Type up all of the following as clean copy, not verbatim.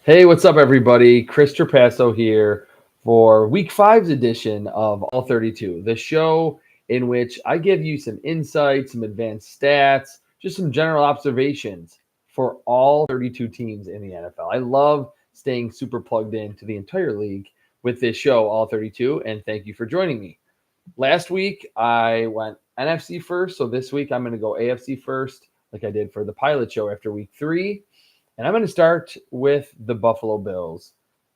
Hey, what's up, everybody? Chris Trapasso here for Week 5's edition of All 32, the show in which I give you some insights, some advanced stats, just some general observations for all 32 teams in the NFL. I love staying super plugged in to the entire league with this show, All 32, and thank you for joining me. Last week, I went NFC first, so this week I'm going to go AFC first, like I did for the pilot show after Week 3. And I'm going to start with the Buffalo Bills.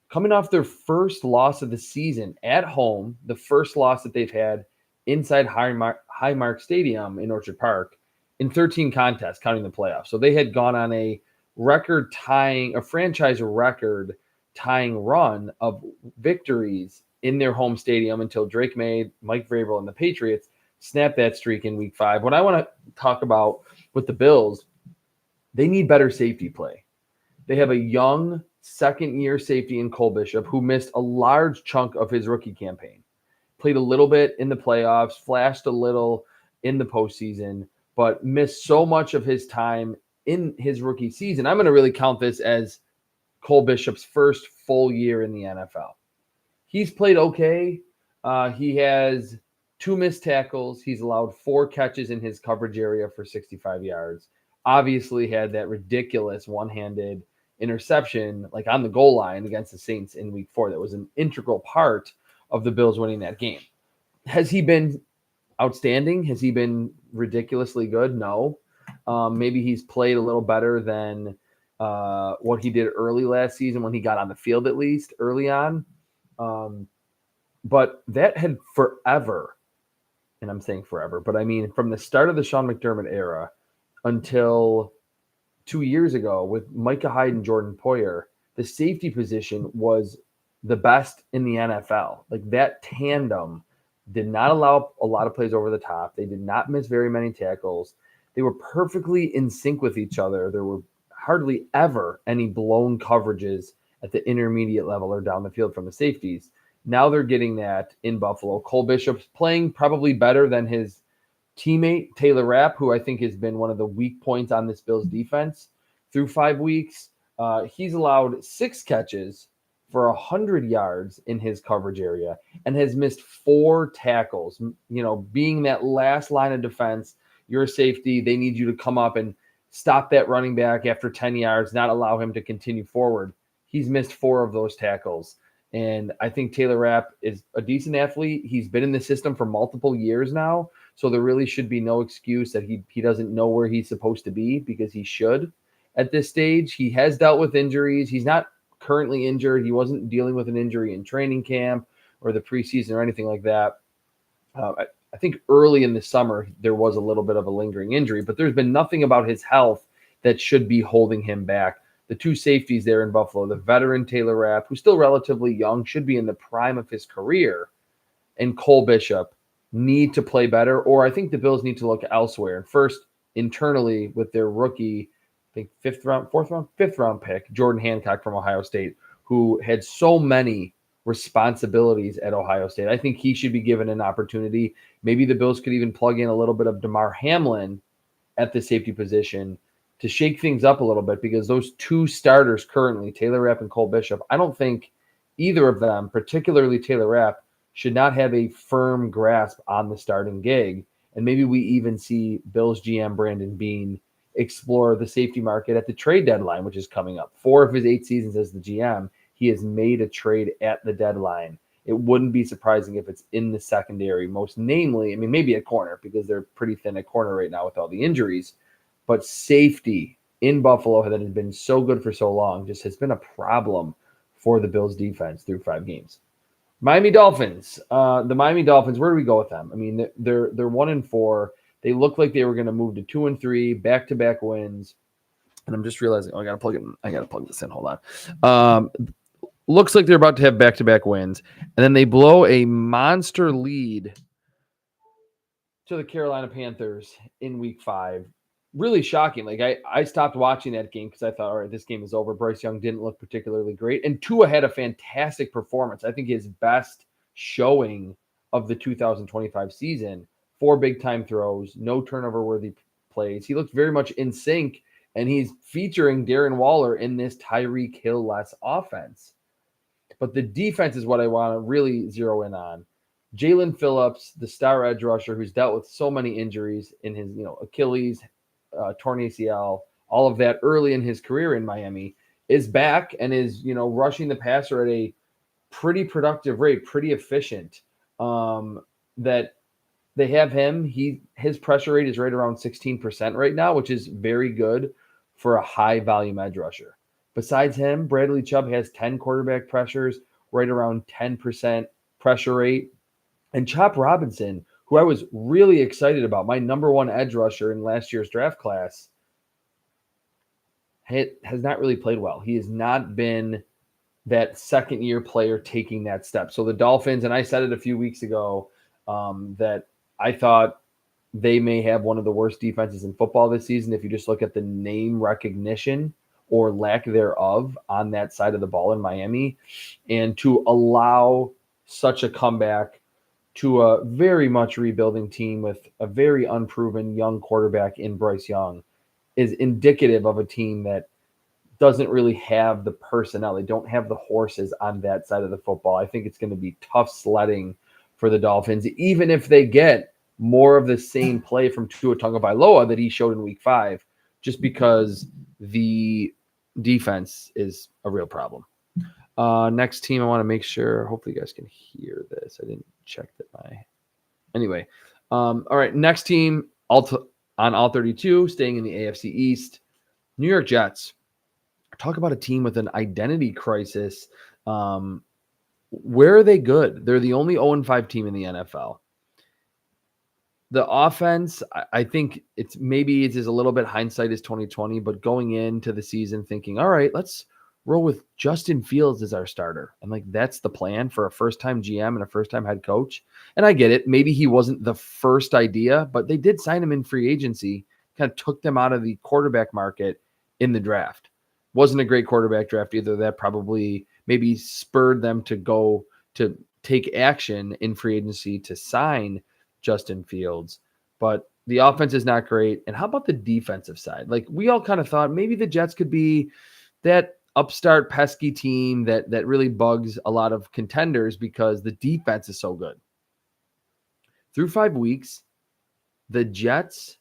Coming off their first loss of the season at home, the first loss that they've had inside Highmark Stadium in Orchard Park in 13 contests, counting the playoffs. So they had gone on a franchise record tying run of victories in their home stadium until Drake May, Mike Vrabel, and the Patriots snapped that streak in Week 5. What I want to talk about with the Bills, they need better safety play. They have a young second-year safety in Cole Bishop who missed a large chunk of his rookie campaign. Played a little bit in the playoffs, flashed a little in the postseason, but missed so much of his time in his rookie season. I'm going to really count this as Cole Bishop's first full year in the NFL. He's played okay. He has 2 missed tackles. He's allowed 4 catches in his coverage area for 65 yards. Obviously had that ridiculous one-handed interception like on the goal line against the Saints in Week 4. That was an integral part of the Bills winning that game. Has he been outstanding? Has he been ridiculously good? No. Maybe he's played a little better than what he did early last season when he got on the field, at least early on. But that had forever, and I'm saying forever, but I mean from the start of the Sean McDermott era until 2 years ago with Micah Hyde and Jordan Poyer, the safety position was the best in the NFL. Like that tandem did not allow a lot of plays over the top. They did not miss very many tackles. They were perfectly in sync with each other. There were hardly ever any blown coverages at the intermediate level or down the field from the safeties. Now they're getting that in Buffalo. Cole Bishop's playing probably better than his teammate Taylor Rapp, who I think has been one of the weak points on this Bills defense through 5 weeks. He's allowed 6 catches for 100 yards in his coverage area and has missed 4 tackles. You know, being that last line of defense, you're a safety. They need you to come up and stop that running back after 10 yards, not allow him to continue forward. He's missed 4 of those tackles. And I think Taylor Rapp is a decent athlete. He's been in the system for multiple years now. So there really should be no excuse that he doesn't know where he's supposed to be, because he should at this stage. He has dealt with injuries. He's not currently injured. He wasn't dealing with an injury in training camp or the preseason or anything like that. I think early in the summer, there was a little bit of a lingering injury, but there's been nothing about his health that should be holding him back. The 2 safeties there in Buffalo, the veteran Taylor Rapp, who's still relatively young, should be in the prime of his career, and Cole Bishop need to play better, or I think the Bills need to look elsewhere. And first, internally with their rookie, I think 5th round pick, Jordan Hancock from Ohio State, who had so many responsibilities at Ohio State. I think he should be given an opportunity. Maybe the Bills could even plug in a little bit of Damar Hamlin at the safety position to shake things up a little bit, because those 2 starters currently, Taylor Rapp and Cole Bishop, I don't think either of them, particularly Taylor Rapp, should not have a firm grasp on the starting gig. And maybe we even see Bills GM Brandon Beane explore the safety market at the trade deadline, which is coming up. 4 of his 8 seasons as the GM, he has made a trade at the deadline. It wouldn't be surprising if it's in the secondary, most namely, I mean, maybe at corner, because they're pretty thin at corner right now with all the injuries. But safety in Buffalo that has been so good for so long just has been a problem for the Bills defense through 5 games. Miami Dolphins. The Miami Dolphins, where do we go with them? I mean, they're 1-4. They look like they were going to move to 2-3, back-to-back wins. And I'm just realizing, I got to plug this in. Hold on. Looks like they're about to have back-to-back wins. And then they blow a monster lead to the Carolina Panthers in Week 5. Really shocking. Like I stopped watching that game because I thought, all right, this game is over. Bryce Young didn't look particularly great. And Tua had a fantastic performance. I think his best showing of the 2025 season. 4 big-time throws, no turnover-worthy plays. He looked very much in sync And he's featuring Darren Waller in this Tyreek Hill-less offense. But the defense is what I want to really zero in on. Jalen Phillips, the star edge rusher who's dealt with so many injuries in his, Achilles, torn ACL, all of that early in his career in Miami, is back and is, rushing the passer at a pretty productive rate, pretty efficient. That they have him. His pressure rate is right around 16% right now, which is very good for a high volume edge rusher. Besides him, Bradley Chubb has 10 quarterback pressures, right around 10% pressure rate. And Chop Robinson, who I was really excited about, my number one edge rusher in last year's draft class, has not really played well. He has not been that second-year player taking that step. So the Dolphins, and I said it a few weeks ago, that I thought they may have one of the worst defenses in football this season if you just look at the name recognition or lack thereof on that side of the ball in Miami. And to allow such a comeback to a very much rebuilding team with a very unproven young quarterback in Bryce Young is indicative of a team that doesn't really have the personnel. They don't have the horses on that side of the football. I think it's going to be tough sledding for the Dolphins, even if they get more of the same play from Tua Tagovailoa that he showed in week 5, just because the defense is a real problem. Next team, I want to make sure, hopefully you guys can hear this. I didn't check that anyway. All right, next team on all 32, staying in the AFC East, New York Jets. Talk about a team with an identity crisis. Where are they good? They're the only 0-5 team in the NFL. The offense, I think it's a little bit hindsight is 2020, but going into the season thinking, all right, let's roll with Justin Fields as our starter. And that's the plan for a first-time GM and a first-time head coach. And I get it. Maybe he wasn't the first idea, but they did sign him in free agency, kind of took them out of the quarterback market in the draft. Wasn't a great quarterback draft either. That probably maybe spurred them to go to take action in free agency to sign Justin Fields. But the offense is not great. And how about the defensive side? We all kind of thought maybe the Jets could be that upstart pesky team that really bugs a lot of contenders because the defense is so good. Through 5 weeks, the Jets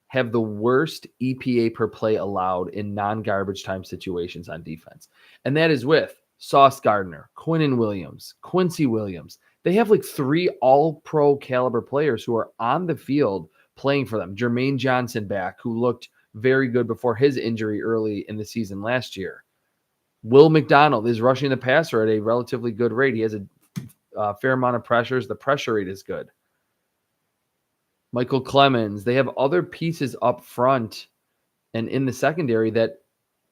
have the worst EPA per play allowed in non-garbage time situations on defense. And that is with Sauce Gardner, Quinnen Williams, Quincy Williams. They have 3 all-pro caliber players who are on the field playing for them. Jermaine Johnson back, who looked very good before his injury early in the season last year. Will McDonald is rushing the passer at a relatively good rate. He has a fair amount of pressures. The pressure rate is good. Michael Clemens. They have other pieces up front and in the secondary that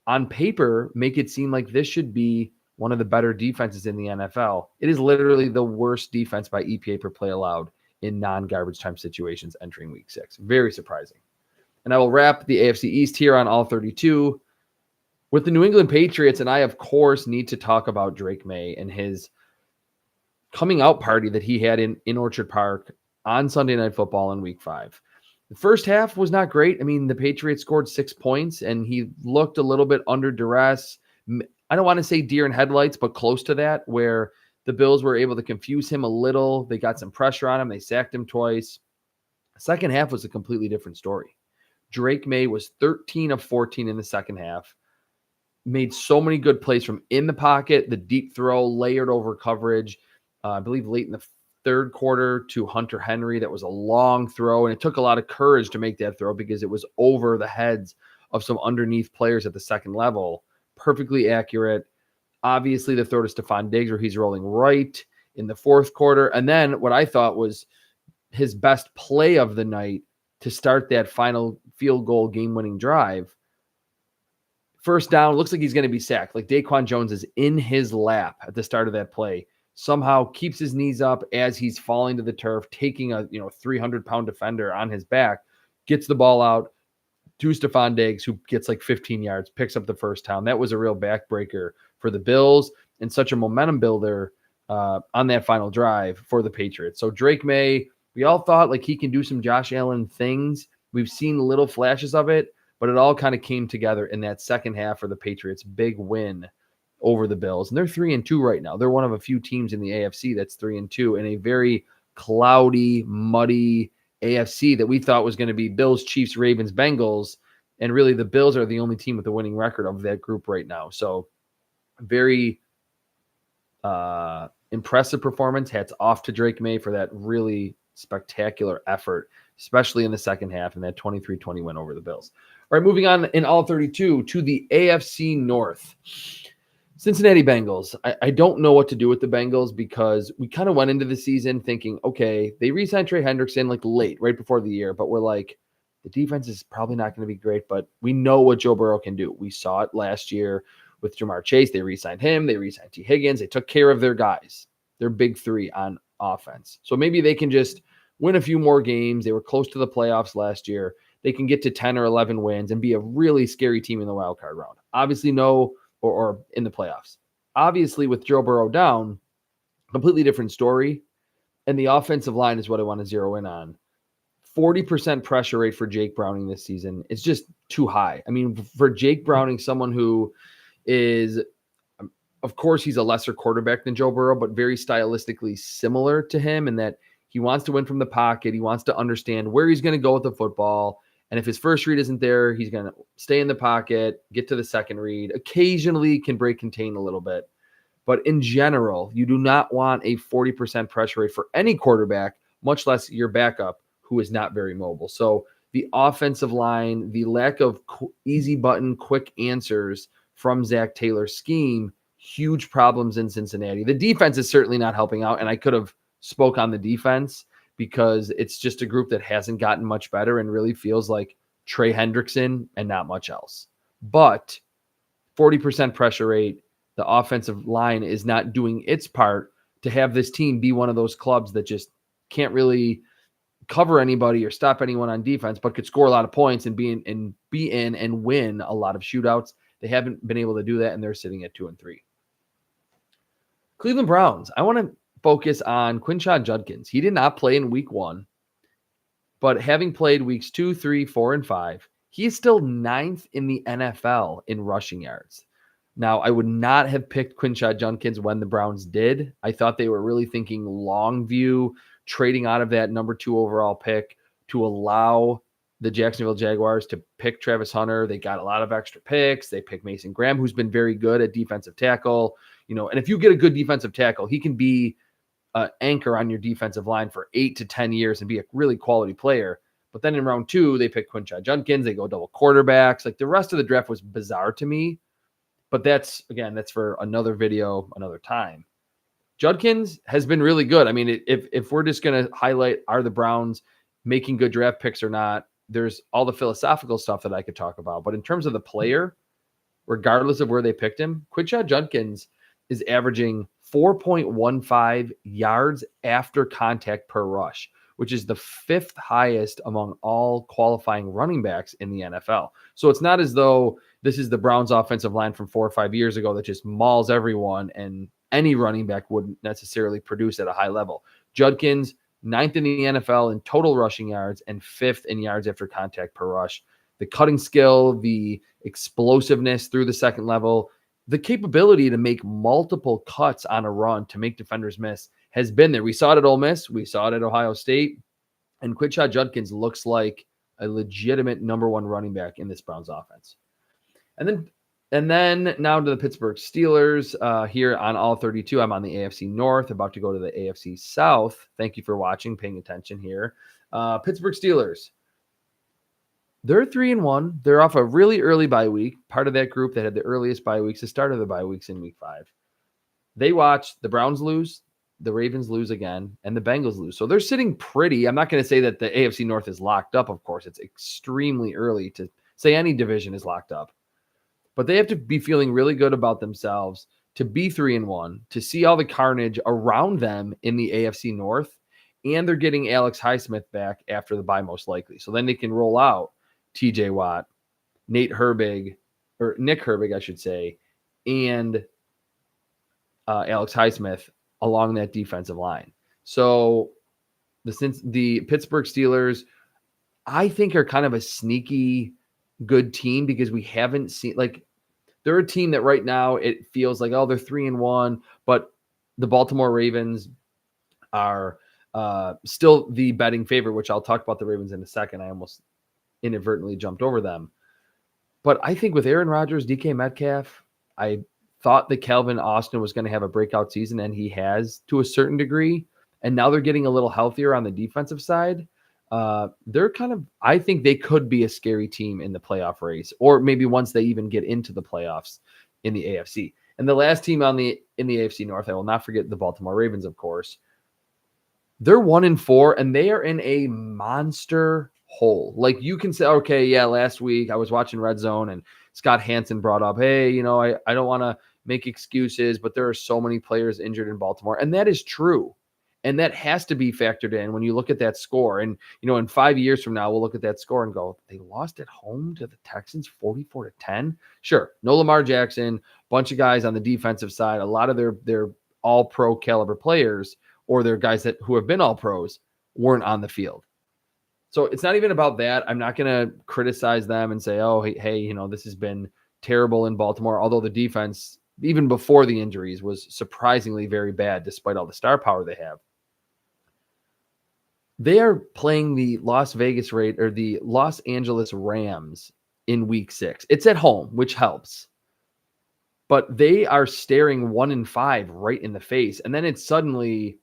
on paper make it seem like this should be one of the better defenses in the NFL. It is literally the worst defense by EPA per play allowed in non-garbage time situations entering week 6. Very surprising. And I will wrap the AFC East here on all 32 with the New England Patriots. And I, of course, need to talk about Drake May and his coming out party that he had in Orchard Park on Sunday Night Football in week 5. The first half was not great. I mean, the Patriots scored 6 points and he looked a little bit under duress. I don't want to say deer in headlights, but close to that, where the Bills were able to confuse him a little. They got some pressure on him. They sacked him twice. Second half was a completely different story. Drake May was 13 of 14 in the second half. Made so many good plays from in the pocket, the deep throw, layered over coverage. I believe late in the third quarter to Hunter Henry. That was a long throw, and it took a lot of courage to make that throw because it was over the heads of some underneath players at the second level. Perfectly accurate. Obviously, the throw to Stephon Diggs where he's rolling right in the fourth quarter. And then what I thought was his best play of the night to start that final field goal game-winning drive. First down, looks like he's going to be sacked. Daquan Jones is in his lap at the start of that play. Somehow keeps his knees up as he's falling to the turf, taking a 300-pound defender on his back, gets the ball out to Stephon Diggs, who gets 15 yards, picks up the first down. That was a real backbreaker for the Bills and such a momentum builder on that final drive for the Patriots. So Drake May, we all thought he can do some Josh Allen things. We've seen little flashes of it, but it all kind of came together in that second half for the Patriots' big win over the Bills. And they're 3-2 right now. They're one of a few teams in the AFC that's 3-2 in a very cloudy, muddy AFC that we thought was going to be Bills, Chiefs, Ravens, Bengals. And really the Bills are the only team with a winning record of that group right now. So very impressive performance. Hats off to Drake May for that really spectacular effort, especially in the second half and that 23-20 win over the Bills. All right, moving on in all 32 to the AFC North. Cincinnati Bengals. I don't know what to do with the Bengals because we kind of went into the season thinking, okay, they re-signed Trey Hendrickson like late, right before the year, but we're like, the defense is probably not going to be great, but we know what Joe Burrow can do. We saw it last year with Jamar Chase. They re-signed him. They re-signed T. Higgins. They took care of their guys, their big three on offense. So maybe they can just win a few more games. They were close to the playoffs last year. They can get to 10 or 11 wins and be a really scary team in the wild card round. Obviously, or in the playoffs. Obviously, with Joe Burrow down, completely different story. And the offensive line is what I want to zero in on. 40% pressure rate for Jake Browning this season is just too high. I mean, for Jake Browning, someone who is, of course, he's a lesser quarterback than Joe Burrow, but very stylistically similar to him in that he wants to win from the pocket. He wants to understand where he's going to go with the football. And if his first read isn't there, he's going to stay in the pocket, get to the second read, occasionally can break contain a little bit. But in general, you do not want a 40% pressure rate for any quarterback, much less your backup, who is not very mobile. So the offensive line, the lack of easy button, quick answers from Zach Taylor's scheme, huge problems in Cincinnati. The defense is certainly not helping out, and I could have spoke on the defense because it's just a group that hasn't gotten much better and really feels like Trey Hendrickson and not much else. But 40% pressure rate, the offensive line is not doing its part to have this team be one of those clubs that just can't really cover anybody or stop anyone on defense, but could score a lot of points and be in and win a lot of shootouts. They haven't been able to do that, and they're sitting at 2-3. Cleveland Browns. I want to focus on Quinshon Judkins. He did not play in week 1, but having played weeks 2, 3, 4, and 5, he is still 9th in the NFL in rushing yards. Now, I would not have picked Quinshon Judkins when the Browns did. I thought they were really thinking long view, trading out of that number 2 overall pick to allow the Jacksonville Jaguars to pick Travis Hunter. They got a lot of extra picks. They picked Mason Graham, who's been very good at defensive tackle. And if you get a good defensive tackle, he can be an anchor on your defensive line for 8 to 10 years and be a really quality player. But then in round 2, they pick Quinshon Judkins. They go double quarterbacks. Like the rest of the draft was bizarre to me. But that's for another video, another time. Judkins has been really good. I mean, if we're just going to highlight, are the Browns making good draft picks or not, there's all the philosophical stuff that I could talk about. But in terms of the player, regardless of where they picked him, Quinshon Judkins is averaging 4.15 yards after contact per rush, which is the 5th highest among all qualifying running backs in the NFL. So it's not as though this is the Browns offensive line from 4 or 5 years ago that just mauls everyone and any running back wouldn't necessarily produce at a high level. Judkins, 9th in the NFL in total rushing yards and 5th in yards after contact per rush. The cutting skill, the explosiveness through the second level, the capability to make multiple cuts on a run to make defenders miss has been there. We saw it at Ole Miss. We saw it at Ohio State. And Quinshon Judkins looks like a legitimate number 1 running back in this Browns offense. And then now to the Pittsburgh Steelers here on all 32. I'm on the AFC North, about to go to the AFC South. Thank you for watching, paying attention here. Pittsburgh Steelers. They're 3-1. They're off a really early bye week, part of that group that had the earliest bye weeks, the start of the bye weeks in week 5. They watched the Browns lose, the Ravens lose again, and the Bengals lose. So they're sitting pretty. I'm not going to say that the AFC North is locked up, of course. It's extremely early to say any division is locked up. But they have to be feeling really good about themselves to be 3-1, to see all the carnage around them in the AFC North, and they're getting Alex Highsmith back after the bye most likely. So then they can roll out TJ Watt, Nick Herbig, I should say, and Alex Highsmith along that defensive line. So the Pittsburgh Steelers, I think, are kind of a sneaky good team because we haven't seen, like, they're a team that right now it feels like, oh, they're 3-1, but the Baltimore Ravens are still the betting favorite, which I'll talk about the Ravens in a second. I almost inadvertently jumped over them. But I think with Aaron Rodgers, DK Metcalf, I thought that Calvin Austin was going to have a breakout season, and he has to a certain degree. And now they're getting a little healthier on the defensive side. They're kind of, I think they could be a scary team in the playoff race, or maybe once they even get into the playoffs in the AFC. And the last team in the AFC North, I will not forget the Baltimore Ravens, of course. They're 1-4, and they are in a monster hole. Like, you can say, okay, yeah, last week I was watching Red Zone and Scott Hansen brought up, hey, I don't want to make excuses, but there are so many players injured in Baltimore. And that is true. And that has to be factored in when you look at that score. And, in 5 years from now, we'll look at that score and go, they lost at home to the Texans 44-10. Sure. No Lamar Jackson, bunch of guys on the defensive side, a lot of their all pro caliber players, or their guys who have been all pros, weren't on the field. So it's not even about that. I'm not going to criticize them and say, oh, hey, this has been terrible in Baltimore, although the defense, even before the injuries, was surprisingly very bad despite all the star power they have. They are playing the Los Angeles Rams in week 6. It's at home, which helps. But they are staring 1-5 right in the face. And then it's suddenly,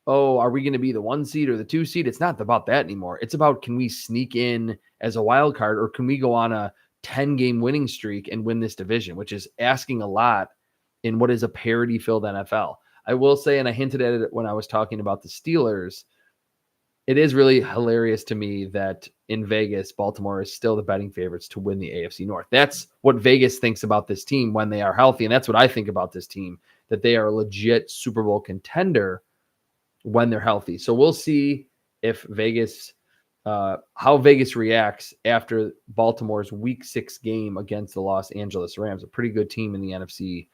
oh, are we going to be the 1 seed or the 2 seed? It's not about that anymore. It's about, can we sneak in as a wild card, or can we go on a 10-game winning streak and win this division, which is asking a lot in what is a parity-filled NFL. I will say, and I hinted at it when I was talking about the Steelers, it is really hilarious to me that in Vegas, Baltimore is still the betting favorites to win the AFC North. That's what Vegas thinks about this team when they are healthy, and that's what I think about this team, that they are a legit Super Bowl contender when they're healthy. So we'll see if Vegas, how Vegas reacts after Baltimore's Week 6 game against the Los Angeles Rams, a pretty good team in the NFC,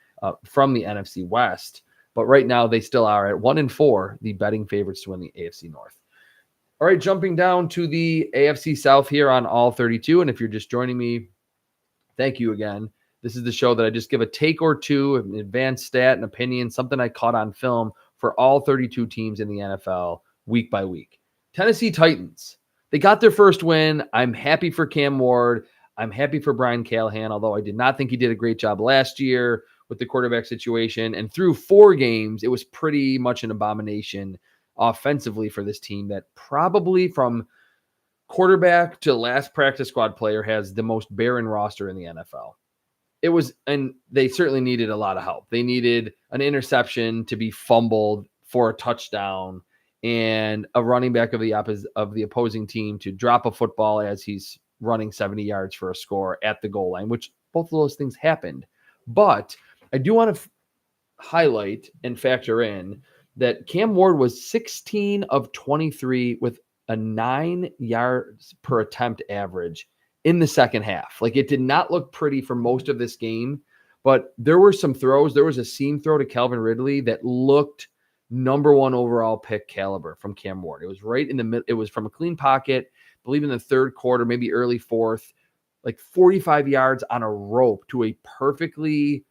from the NFC West. But right now they still are at 1-4, the betting favorites to win the AFC North. All right, jumping down to the AFC South here on All 32. And if you're just joining me, thank you again. This is the show that I just give a take or two, an advanced stat, an opinion, something I caught on film for all 32 teams in the NFL week by week. Tennessee Titans, they got their first win. I'm happy for Cam Ward. I'm happy for Brian Callahan, although I did not think he did a great job last year with the quarterback situation. And through 4 games, it was pretty much an abomination offensively for this team that probably from quarterback to last practice squad player has the most barren roster in the NFL. It was, and they certainly needed a lot of help. They needed an interception to be fumbled for a touchdown, and a running back of the opposing team to drop a football as he's running 70 yards for a score at the goal line, which both of those things happened. But I do want to highlight and factor in that Cam Ward was 16 of 23 with a 9 yards per attempt average in the second half. Like, it did not look pretty for most of this game, but there were some throws. There was a seam throw to Calvin Ridley that looked number 1 overall pick caliber from Cam Ward. It was right in the middle. It was from a clean pocket, I believe in the third quarter, maybe early fourth, like 45 yards on a rope to a perfectly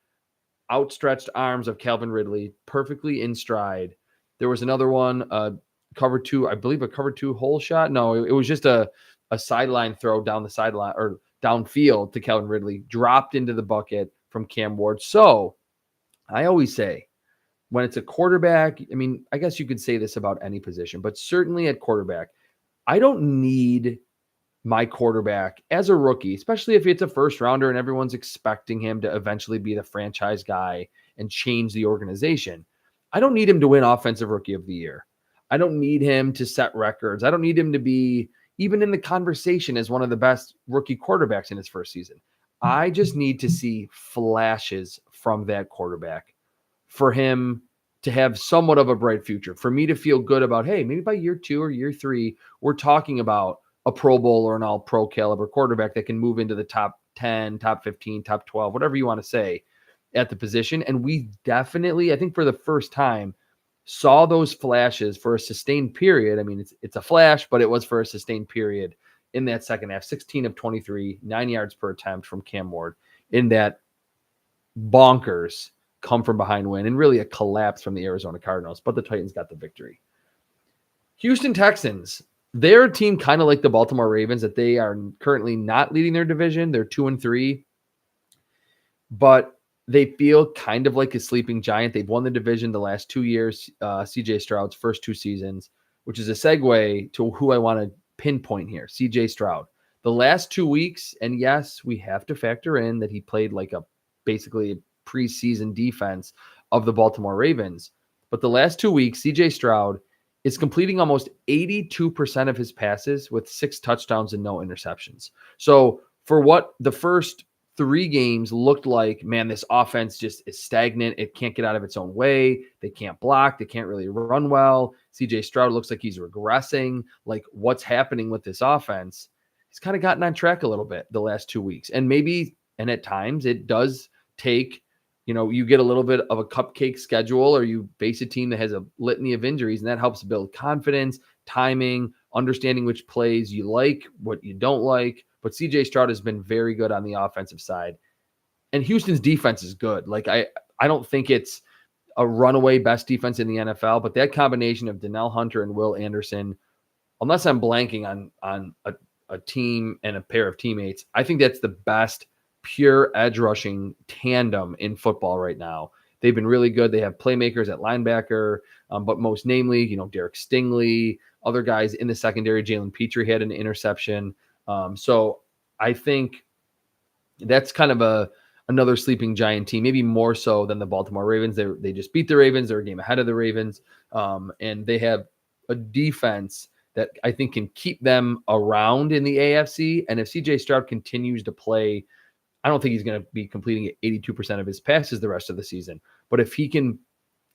outstretched arms of Calvin Ridley, perfectly in stride. There was another one, cover 2, I believe a cover 2 hole shot. No, it was just a sideline throw down the sideline or downfield to Calvin Ridley, dropped into the bucket from Cam Ward. So I always say, when it's a quarterback, I mean, I guess you could say this about any position, but certainly at quarterback, I don't need my quarterback as a rookie, especially if it's a first rounder and everyone's expecting him to eventually be the franchise guy and change the organization. I don't need him to win Offensive Rookie of the Year. I don't need him to set records. I don't need him to be even in the conversation as one of the best rookie quarterbacks in his first season. I just need to see flashes from that quarterback for him to have somewhat of a bright future, for me to feel good about, hey, maybe by year 2 or year 3, we're talking about a Pro Bowl or an all-pro caliber quarterback that can move into the top 10, top 15, top 12, whatever you want to say at the position. And we definitely, I think for the first time, saw those flashes for a sustained period. I mean, it's a flash, but it was for a sustained period in that second half. 16 of 23, 9 yards per attempt from Cam Ward in that bonkers come from behind win, and really a collapse from the Arizona Cardinals, but the Titans got the victory. Houston Texans, they're a team kind of like the Baltimore Ravens, that they are currently not leading their division. They're 2-3, but they feel kind of like a sleeping giant. They've won the division the last 2 years, CJ Stroud's first 2 seasons, which is a segue to who I want to pinpoint here, CJ Stroud. The last 2 weeks, and yes, we have to factor in that he played like a basically preseason defense of the Baltimore Ravens. But the last 2 weeks, CJ Stroud is completing almost 82% of his passes with 6 touchdowns and no interceptions. So for what the first 3 games looked like, man, this offense just is stagnant. It can't get out of its own way. They can't block. They can't really run well. CJ Stroud looks like he's regressing. Like, what's happening with this offense? He's kind of gotten on track a little bit the last 2 weeks. And maybe, and at times it does take, you get a little bit of a cupcake schedule, or you face a team that has a litany of injuries, and that helps build confidence, timing, understanding which plays you like, what you don't like. But CJ Stroud has been very good on the offensive side. And Houston's defense is good. Like, I don't think it's a runaway best defense in the NFL, but that combination of Donnell Hunter and Will Anderson, unless I'm blanking on a team and a pair of teammates, I think that's the best pure edge rushing tandem in football right now. They've been really good. They have playmakers at linebacker, but most namely, Derek Stingley, other guys in the secondary. Jalen Petrie had an interception. So I think that's kind of another sleeping giant team, maybe more so than the Baltimore Ravens. They just beat the Ravens. They're a game ahead of the Ravens. And they have a defense that I think can keep them around in the AFC. And if CJ Stroud continues to play, I don't think he's going to be completing 82% of his passes the rest of the season. But if he can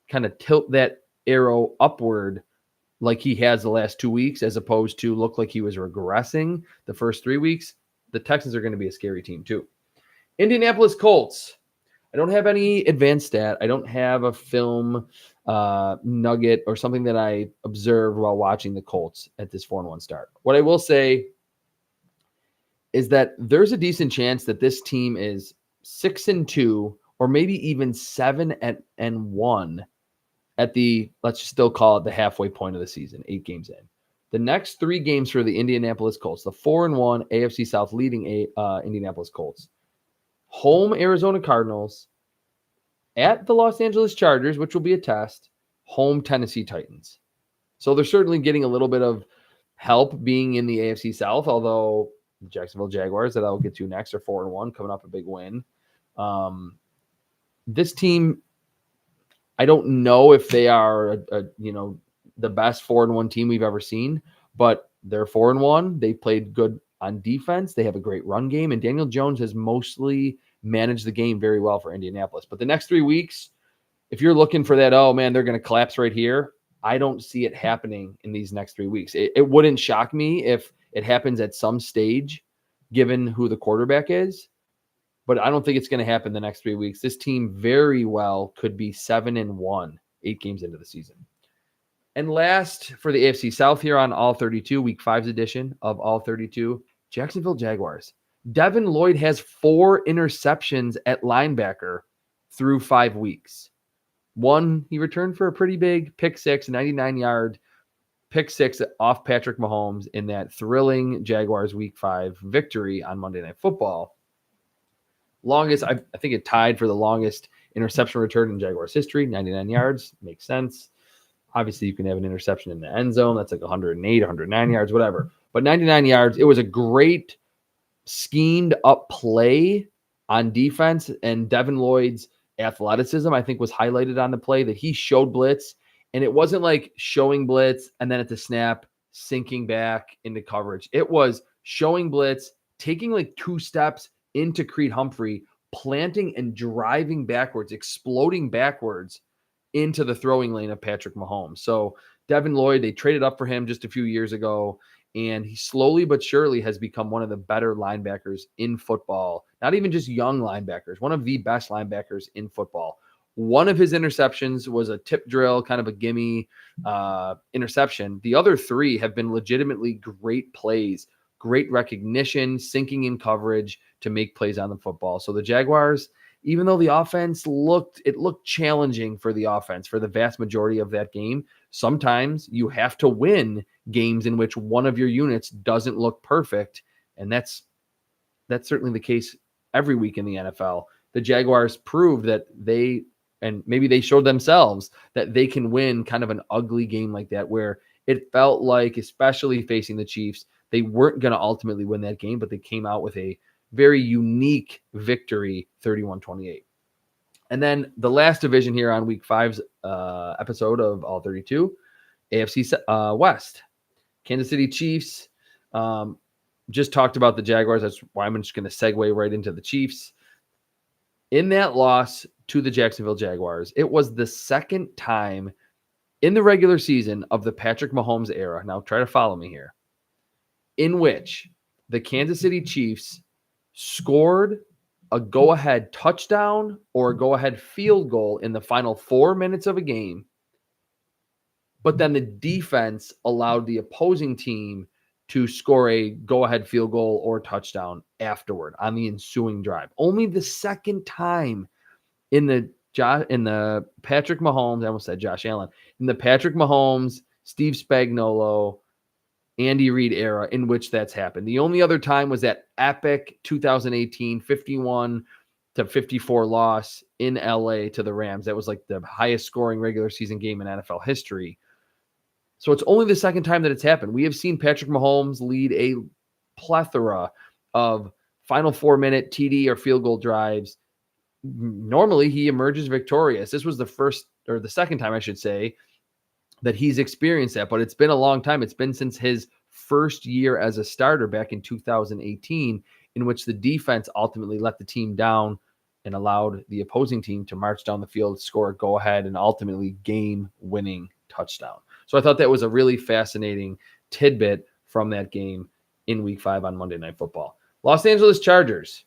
kind of tilt that arrow upward like he has the last 2 weeks, as opposed to look like he was regressing the first 3 weeks, the Texans are going to be a scary team too. Indianapolis Colts. I don't have any advanced stat. I don't have a film nugget or something that I observed while watching the Colts at this 4-1 start. What I will say is that there's a decent chance that this team is 6-2, or maybe even 7-1 at the, let's still call it the halfway point of the season, 8 games in. The next 3 games for the Indianapolis Colts, the 4-1 AFC South leading Indianapolis Colts. Home Arizona Cardinals, at the Los Angeles Chargers, which will be a test, home Tennessee Titans. So they're certainly getting a little bit of help being in the AFC South, although Jacksonville Jaguars, that I'll get to next, are 4-1, coming off a big win. This team, I don't know if they are the best 4-1 team we've ever seen, but they're 4-1. They played good on defense. They have a great run game, and Daniel Jones has mostly managed the game very well for Indianapolis. But the next 3 weeks, if you're looking for that, oh man, they're going to collapse right here, I don't see it happening in these next 3 weeks. It wouldn't shock me if it happens at some stage, given who the quarterback is, but I don't think it's going to happen the next 3 weeks. This team very well could be 7-1, 8 games into the season. And last for the AFC South here on All 32, Week 5's edition of All 32, Jacksonville Jaguars. Devin Lloyd has 4 interceptions at linebacker through 5 weeks. One, he returned for a pretty big pick six, 99-yard pick six off Patrick Mahomes in that thrilling Jaguars Week 5 victory on Monday Night Football. Longest, I think it tied for the longest interception return in Jaguars history, 99 yards. Makes sense. Obviously, you can have an interception in the end zone. That's like 108, 109 yards, whatever. But 99 yards, it was a great schemed up play on defense, and Devin Lloyd's athleticism, I think, was highlighted on the play, that he showed blitz, and it wasn't like showing blitz and then at the snap sinking back into coverage. It was showing blitz, taking like 2 steps into Creed Humphrey, planting and driving backwards, exploding backwards into the throwing lane of Patrick Mahomes. So Devin Lloyd, they traded up for him just a few years ago, and he slowly but surely has become one of the better linebackers in football. Not even just young linebackers, one of the best linebackers in football. One of his interceptions was a tip drill, kind of a gimme interception. The other 3 have been legitimately great plays great recognition, sinking in coverage to make plays on the football. So the Jaguars, even though the offense looked challenging for the offense for the vast majority of that game, sometimes you have to win games in which one of your units doesn't look perfect. And that's certainly the case every week in the NFL. The Jaguars proved that and maybe they showed themselves that they can win kind of an ugly game like that, where it felt like, especially facing the Chiefs, they weren't going to ultimately win that game, but they came out with a very unique victory, 31-28. And then the last division here on Week 5's episode of All 32, AFC West. Kansas City Chiefs. Just talked about the Jaguars. That's why I'm just going to segue right into the Chiefs. In that loss to the Jacksonville Jaguars, it was the second time in the regular season of the Patrick Mahomes era, now try to follow me here, in which the Kansas City Chiefs scored a go-ahead touchdown or a go-ahead field goal in the final 4 minutes of a game, but then the defense allowed the opposing team to score a go-ahead field goal or touchdown afterward on the ensuing drive. Only the second time in the Patrick Mahomes, I almost said Josh Allen, in the Patrick Mahomes, Steve Spagnuolo, Andy Reid era in which that's happened. The only other time was that epic 2018 51-54 loss in LA to the Rams. That was like the highest scoring regular season game in NFL history. So it's only the second time that it's happened. We have seen Patrick Mahomes lead a plethora of final 4-minute TD or field goal drives. Normally he emerges victorious. This was the second time, I should say, that he's experienced that, but it's been a long time. It's been since his first year as a starter back in 2018, in which the defense ultimately let the team down and allowed the opposing team to march down the field, score a go-ahead, and ultimately game-winning touchdown. So I thought that was a really fascinating tidbit from that game in Week 5 on Monday Night Football. Los Angeles Chargers.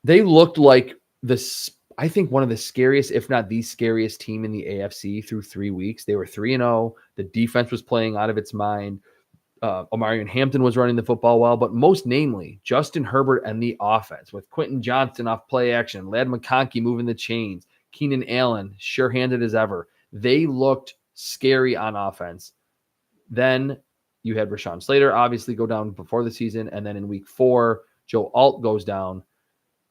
They looked like I think one of the scariest, if not the scariest team in the AFC through 3 weeks. They were 3-0. The defense was playing out of its mind. Omarion Hampton was running the football well, but most namely, Justin Herbert and the offense with Quentin Johnston off play action, Ladd McConkey moving the chains, Keenan Allen sure-handed as ever. They looked scary on offense. Then you had Rashawn Slater obviously go down before the season, and then in Week 4, Joe Alt goes down.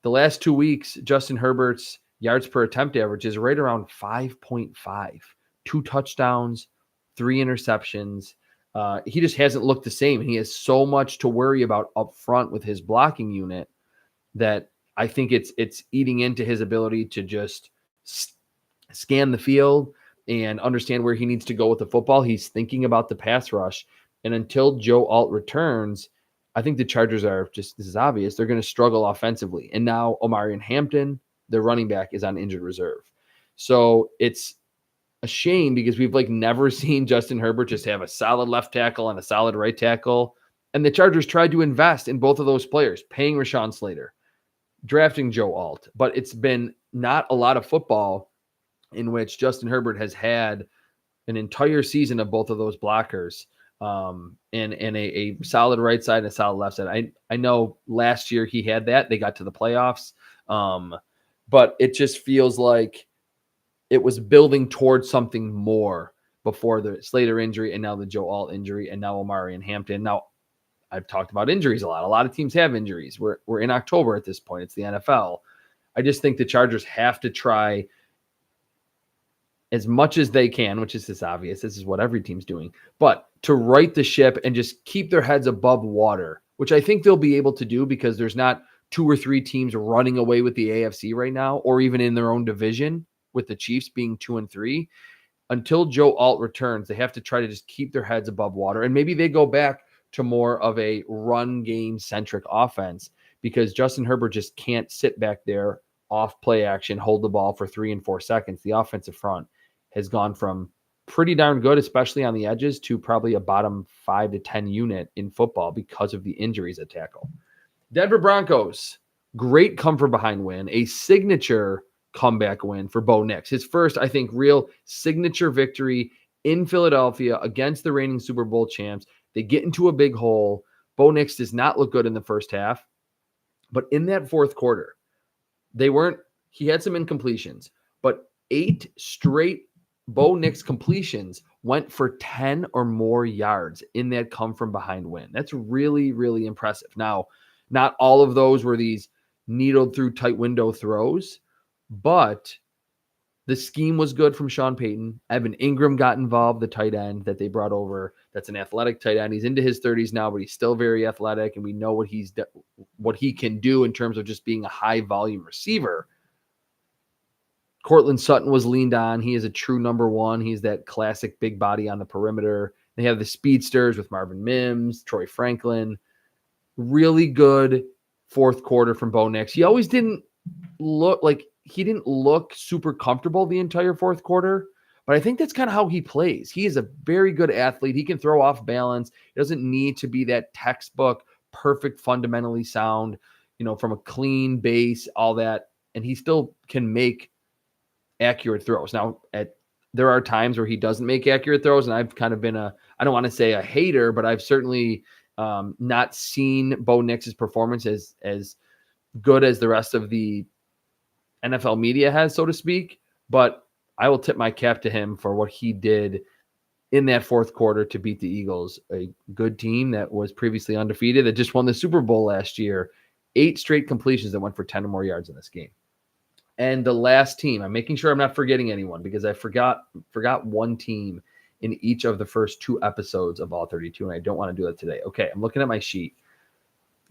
The last 2 weeks, Justin Herbert's yards per attempt average is right around 5.5. 2 touchdowns, 3 interceptions. He just hasn't looked the same. He has so much to worry about up front with his blocking unit that I think it's eating into his ability to just scan the field and understand where he needs to go with the football. He's thinking about the pass rush. And until Joe Alt returns, I think the Chargers are this is obvious, they're going to struggle offensively. And now Omarion Hampton, their running back, is on injured reserve. So it's a shame because we've never seen Justin Herbert just have a solid left tackle and a solid right tackle. And the Chargers tried to invest in both of those players, paying Rashawn Slater, drafting Joe Alt. But it's been not a lot of football in which Justin Herbert has had an entire season of both of those blockers. And a solid right side and a solid left side. I know last year he had that. They got to the playoffs. But it just feels like it was building towards something more before the Slater injury and now the Joe Alt injury and now Omarion Hampton. Now, I've talked about injuries a lot. A lot of teams have injuries. We're in October at this point. It's the NFL. I just think the Chargers have to try as much as they can, which is this obvious. This is what every team's doing. But to right the ship and just keep their heads above water, which I think they'll be able to do because there's not 2 or 3 teams running away with the AFC right now, or even in their own division, with the Chiefs being 2-3. Until Joe Alt returns, they have to try to just keep their heads above water. And maybe they go back to more of a run game centric offense because Justin Herbert just can't sit back there off play action, hold the ball for 3 and 4 seconds. The offensive front has gone from pretty darn good, especially on the edges, to probably a bottom 5 to 10 unit in football because of the injuries at tackle. Denver Broncos, great come from behind win, a signature comeback win for Bo Nix. His first, I think, real signature victory in Philadelphia against the reigning Super Bowl champs. They get into a big hole. Bo Nix does not look good in the first half. But in that fourth quarter, he had some incompletions, but 8 straight Bo Nix completions went for 10 or more yards in that come from behind win. That's really, really impressive. Now, not all of those were these needled through tight window throws, but the scheme was good from Sean Payton. Evan Ingram got involved, the tight end that they brought over. That's an athletic tight end. He's into his 30s now, but he's still very athletic, and we know what he can do in terms of just being a high-volume receiver. Cortland Sutton was leaned on. He is a true number one. He's that classic big body on the perimeter. They have the speedsters with Marvin Mims, Troy Franklin. Really good fourth quarter from Bo Nix. He always didn't look super comfortable the entire fourth quarter, but I think that's kind of how he plays. He is a very good athlete. He can throw off balance. He doesn't need to be that textbook, perfect, fundamentally sound, from a clean base, all that. And he still can make accurate throws. Now, there are times where he doesn't make accurate throws, and I've kind of been I don't want to say a hater, but I've certainly not seen Bo Nix's performance as good as the rest of the NFL media has, so to speak. But I will tip my cap to him for what he did in that fourth quarter to beat the Eagles, a good team that was previously undefeated, that just won the Super Bowl last year. 8 straight completions that went for 10 or more yards in this game. And the last team, I'm making sure I'm not forgetting anyone because I forgot one team in each of the first 2 episodes of All 32, and I don't want to do that today. Okay, I'm looking at my sheet.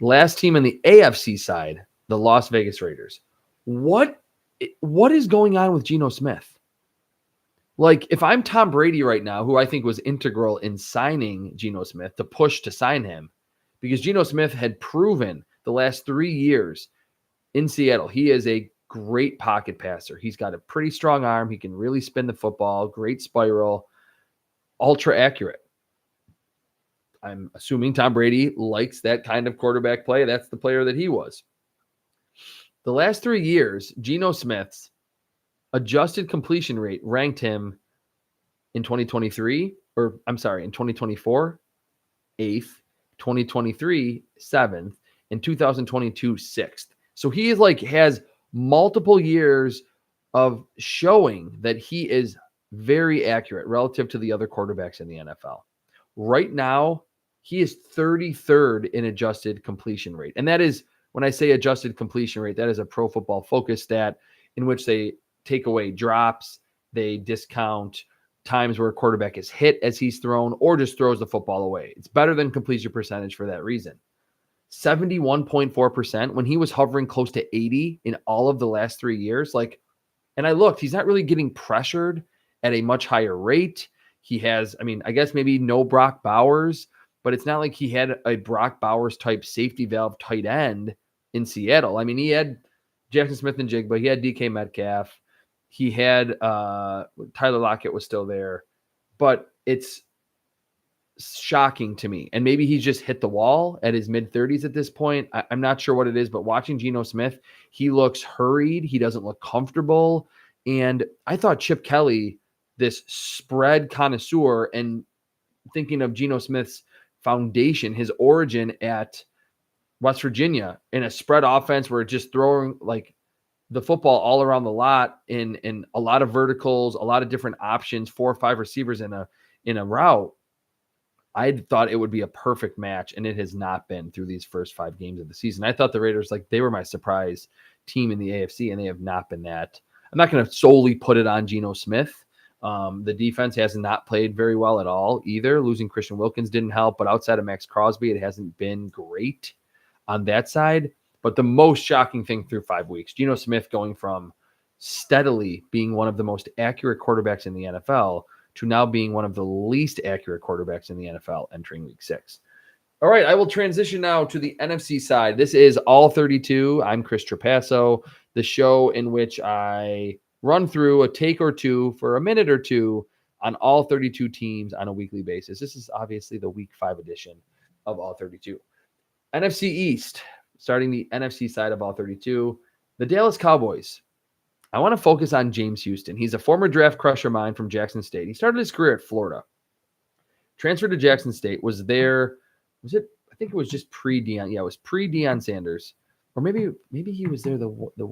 Last team in the AFC side, the Las Vegas Raiders. What is going on with Geno Smith? Like, if I'm Tom Brady right now, who I think was integral in signing Geno Smith, to push to sign him, because Geno Smith had proven the last 3 years in Seattle, he is a great pocket passer. He's got a pretty strong arm. He can really spin the football, great spiral, ultra accurate. I'm assuming Tom Brady likes that kind of quarterback play. That's the player that he was. The last 3 years, Geno Smith's adjusted completion rate ranked him in 2024, 8th, 2023, 7th, and 2022, 6th. So he has multiple years of showing that he is very accurate relative to the other quarterbacks in the NFL. Right now, he is 33rd in adjusted completion rate. And that is, when I say adjusted completion rate, that is a Pro Football Focus stat in which they take away drops, they discount times where a quarterback is hit as he's thrown or just throws the football away. It's better than completion percentage for that reason. 71.4% when he was hovering close to 80 in all of the last 3 years. And I looked, he's not really getting pressured at a much higher rate. He has, I guess maybe no Brock Bowers, but it's not like he had a Brock Bowers type safety valve tight end in Seattle. He had Jackson Smith and Jigba. He had DK Metcalf. He had Tyler Lockett was still there. But it's shocking to me. And maybe he's just hit the wall at his mid-30s at this point. I'm not sure what it is, but watching Geno Smith, he looks hurried. He doesn't look comfortable. And I thought Chip Kelly, this spread connoisseur, and thinking of Geno Smith's foundation, his origin at West Virginia in a spread offense where just throwing the football all around the lot in a lot of verticals, a lot of different options, 4 or 5 receivers in a route. I thought it would be a perfect match, and it has not been through these first 5 games of the season. I thought the Raiders, they were my surprise team in the AFC, and they have not been that. I'm not going to solely put it on Geno Smith. The defense has not played very well at all either. Losing Christian Wilkins didn't help, but outside of Max Crosby, it hasn't been great on that side. But the most shocking thing through 5 weeks, Geno Smith going from steadily being one of the most accurate quarterbacks in the NFL to now being one of the least accurate quarterbacks in the NFL entering week 6. All right, I will transition now to the NFC side. This is All 32. I'm Chris Trapasso, the show in which I run through a take or two for a minute or two on all 32 teams on a weekly basis. This is obviously the week 5 edition of All 32. NFC East, starting the NFC side of All 32, the Dallas Cowboys. I want to focus on James Houston. He's a former draft crush of mine from Jackson State. He started his career at Florida. transferred to Jackson State, was there. Was it? I think it was just pre-Deion. Yeah, it was pre-Deion Sanders. Or maybe he was there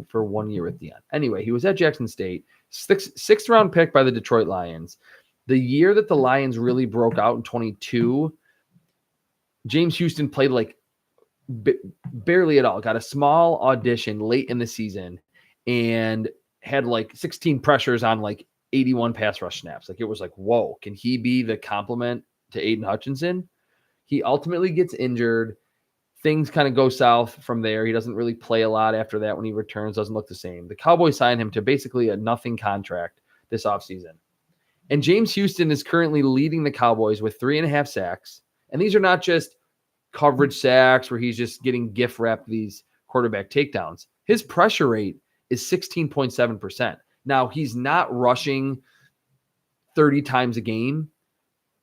for 1 year with Deion. Anyway, he was at Jackson State, sixth round pick by the Detroit Lions. The year that the Lions really broke out in 22, James Houston played like barely at all. Got a small audition late in the season and had like 16 pressures on like 81 pass rush snaps. Like it was like, whoa, can he be the complement to Aiden Hutchinson? He ultimately gets injured. Things kind of go south from there. He doesn't really play a lot after that. When he returns, doesn't look the same. The Cowboys signed him to basically a nothing contract this offseason. And James Houston is currently leading the Cowboys with 3.5 sacks. And these are not just coverage sacks where he's just getting gift wrapped these quarterback takedowns. His pressure rate is 16.7%. Now, he's not rushing 30 times a game.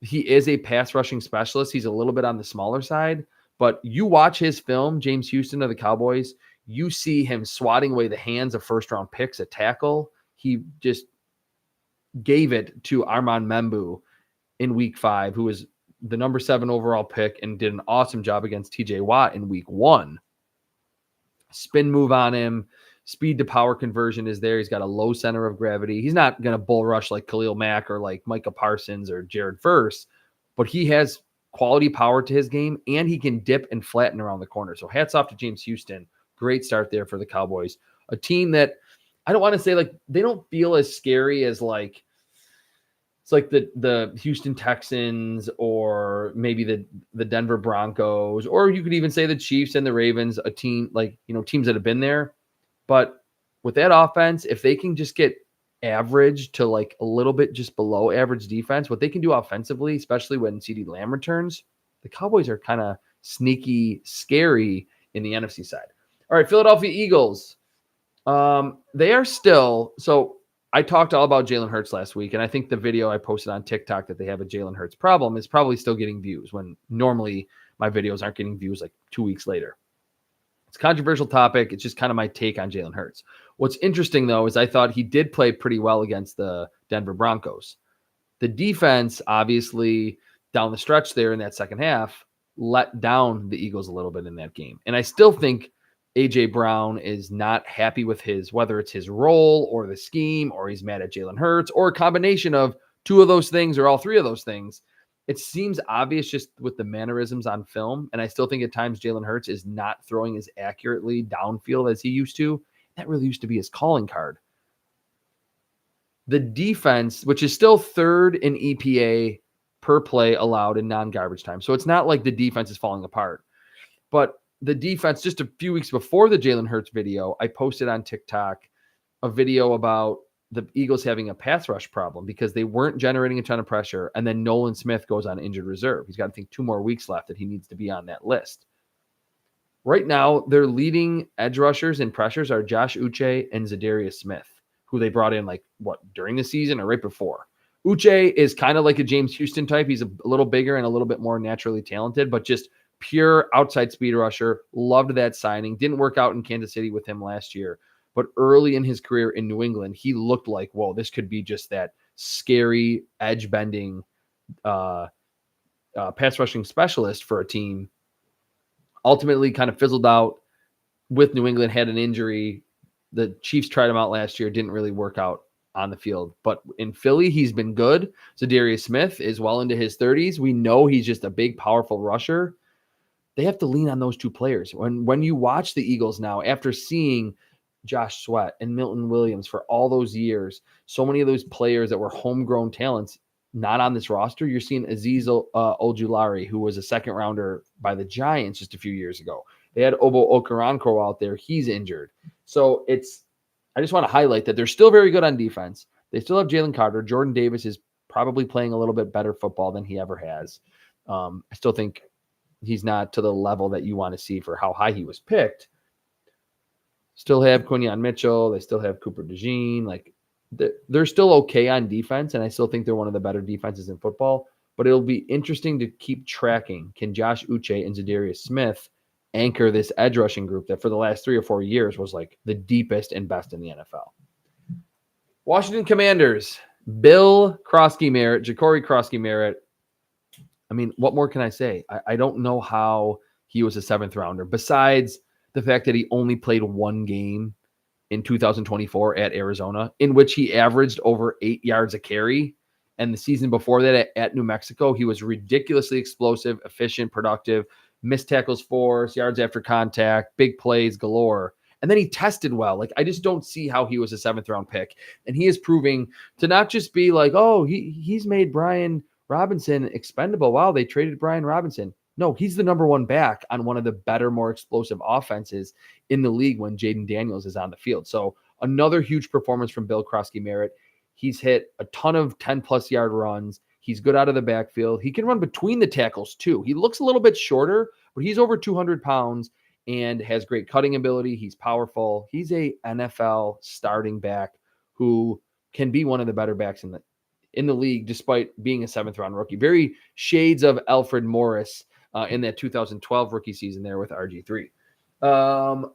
He is a pass rushing specialist. He's a little bit on the smaller side. But you watch his film, James Houston of the Cowboys, you see him swatting away the hands of first-round picks at tackle. He just gave it to Armand Membu in week 5, who was the number 7 overall pick and did an awesome job against TJ Watt in week 1. Spin move on him. Speed to power conversion is there. He's got a low center of gravity. He's not going to bull rush like Khalil Mack or like Micah Parsons or Jared Verse, but he has quality power to his game, and he can dip and flatten around the corner. So hats off to James Houston. Great start there for the Cowboys. A team that I don't want to say like they don't feel as scary as like it's like the Houston Texans or maybe the Denver Broncos, or you could even say the Chiefs and the Ravens, a team like, teams that have been there. But with that offense, if they can just get average to like a little bit just below average defense, what they can do offensively, especially when CeeDee Lamb returns, the Cowboys are kind of sneaky, scary in the NFC side. All right, Philadelphia Eagles. They are still, so I talked all about Jalen Hurts last week, and I think the video I posted on TikTok that they have a Jalen Hurts problem is probably still getting views when normally my videos aren't getting views like 2 weeks later. It's a controversial topic. It's just kind of my take on Jalen Hurts. What's interesting, though, is I thought he did play pretty well against the Denver Broncos. The defense, obviously, down the stretch there in that second half, let down the Eagles a little bit in that game. And I still think A.J. Brown is not happy with whether it's his role or the scheme, or he's mad at Jalen Hurts, or a combination of 2 of those things or all 3 of those things. It seems obvious just with the mannerisms on film, and I still think at times Jalen Hurts is not throwing as accurately downfield as he used to. That really used to be his calling card. The defense, which is still 3rd in EPA per play allowed in non-garbage time, so it's not like the defense is falling apart. But the defense, just a few weeks before the Jalen Hurts video, I posted on TikTok a video about the Eagles having a pass rush problem because they weren't generating a ton of pressure. And then Nolan Smith goes on injured reserve. He's got, I think, 2 more weeks left that he needs to be on that list. Right now, their leading edge rushers and pressures are Josh Uche and Zadarius Smith, who they brought in during the season or right before. Uche is kind of like a James Houston type. He's a little bigger and a little bit more naturally talented, but just pure outside speed rusher. Loved that signing. Didn't work out in Kansas City with him last year. But early in his career in New England, he looked like, whoa, this could be just that scary, edge-bending pass rushing specialist for a team. Ultimately kind of fizzled out with New England, had an injury. The Chiefs tried him out last year, didn't really work out on the field. But in Philly, he's been good. Zadarius Smith is well into his 30s. We know he's just a big, powerful rusher. They have to lean on those 2 players. When you watch the Eagles now, after seeing Josh Sweat and Milton Williams for all those years, so many of those players that were homegrown talents not on this roster, you're seeing Azeez Ojulari, who was a 2nd rounder by the Giants just a few years ago. They had Obo Okoronkwo out there. He's injured. So I just want to highlight that they're still very good on defense. They still have Jalen Carter. Jordan Davis is probably playing a little bit better football than he ever has. I still think he's not to the level that you want to see for how high he was picked. Still have Quinyon Mitchell. They still have Cooper DeJean. They're still okay on defense, and I still think they're one of the better defenses in football. But it'll be interesting to keep tracking. Can Josh Uche and Zadarius Smith anchor this edge rushing group that for the last 3 or 4 years was like the deepest and best in the NFL? Washington Commanders, Bill Krosky-Merritt, Ja'Cory Krosky-Merritt. I mean, what more can I say? I don't know how he was a 7th rounder, besides the fact that he only played one game in 2024 at Arizona, in which he averaged over 8 yards a carry. And the season before that at New Mexico, he was ridiculously explosive, efficient, productive, missed tackles force, yards after contact, big plays galore. And then he tested well. Like, I just don't see how he was a 7th round pick. And he is proving to not just be like, oh, he's made Brian Robinson expendable. Wow, they traded Brian Robinson. No, he's the number 1 back on one of the better, more explosive offenses in the league when Jaden Daniels is on the field. So another huge performance from Bill Krosky-Merritt. He's hit a ton of 10-plus yard runs. He's good out of the backfield. He can run between the tackles, too. He looks a little bit shorter, but he's over 200 pounds and has great cutting ability. He's powerful. He's a NFL starting back who can be one of the better backs in the league, despite being a 7th round rookie. Very shades of Alfred Morris in that 2012 rookie season there with RG3. All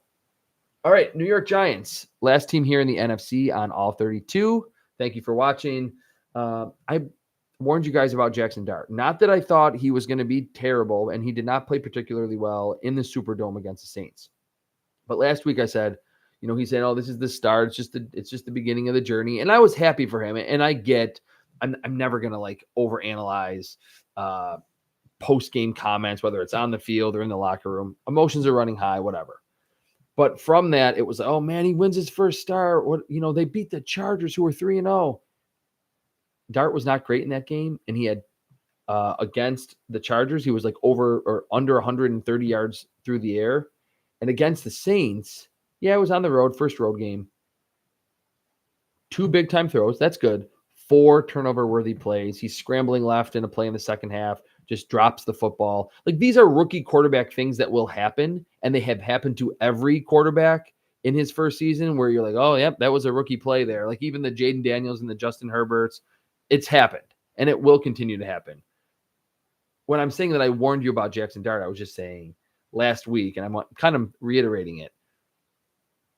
right, New York Giants, last team here in the NFC on all 32. Thank you for watching. I warned you guys about Jackson Dart. Not that I thought he was going to be terrible, and he did not play particularly well in the Superdome against the Saints. But last week I said, he's saying, oh, this is the start. It's just the beginning of the journey. And I was happy for him. And I get, I'm never going to like overanalyze post-game comments, whether it's on the field or in the locker room. Emotions are running high, whatever. But from that, it was, oh man, he wins his first start. They beat the Chargers, who were 3-0. Dart was not great in that game, and he had against the Chargers, he was like over or under 130 yards through the air. And against the Saints, it was on the road, first road game. 2 big-time throws, that's good. 4 turnover-worthy plays. He's scrambling left in a play in the second half, just drops the football. Like, these are rookie quarterback things that will happen, and they have happened to every quarterback in his first season, where you're like, oh, yep, that was a rookie play there. Like, even the Jaden Daniels and the Justin Herberts, it's happened, and it will continue to happen. When I'm saying that I warned you about Jackson Dart, I was just saying last week, and I'm kind of reiterating it.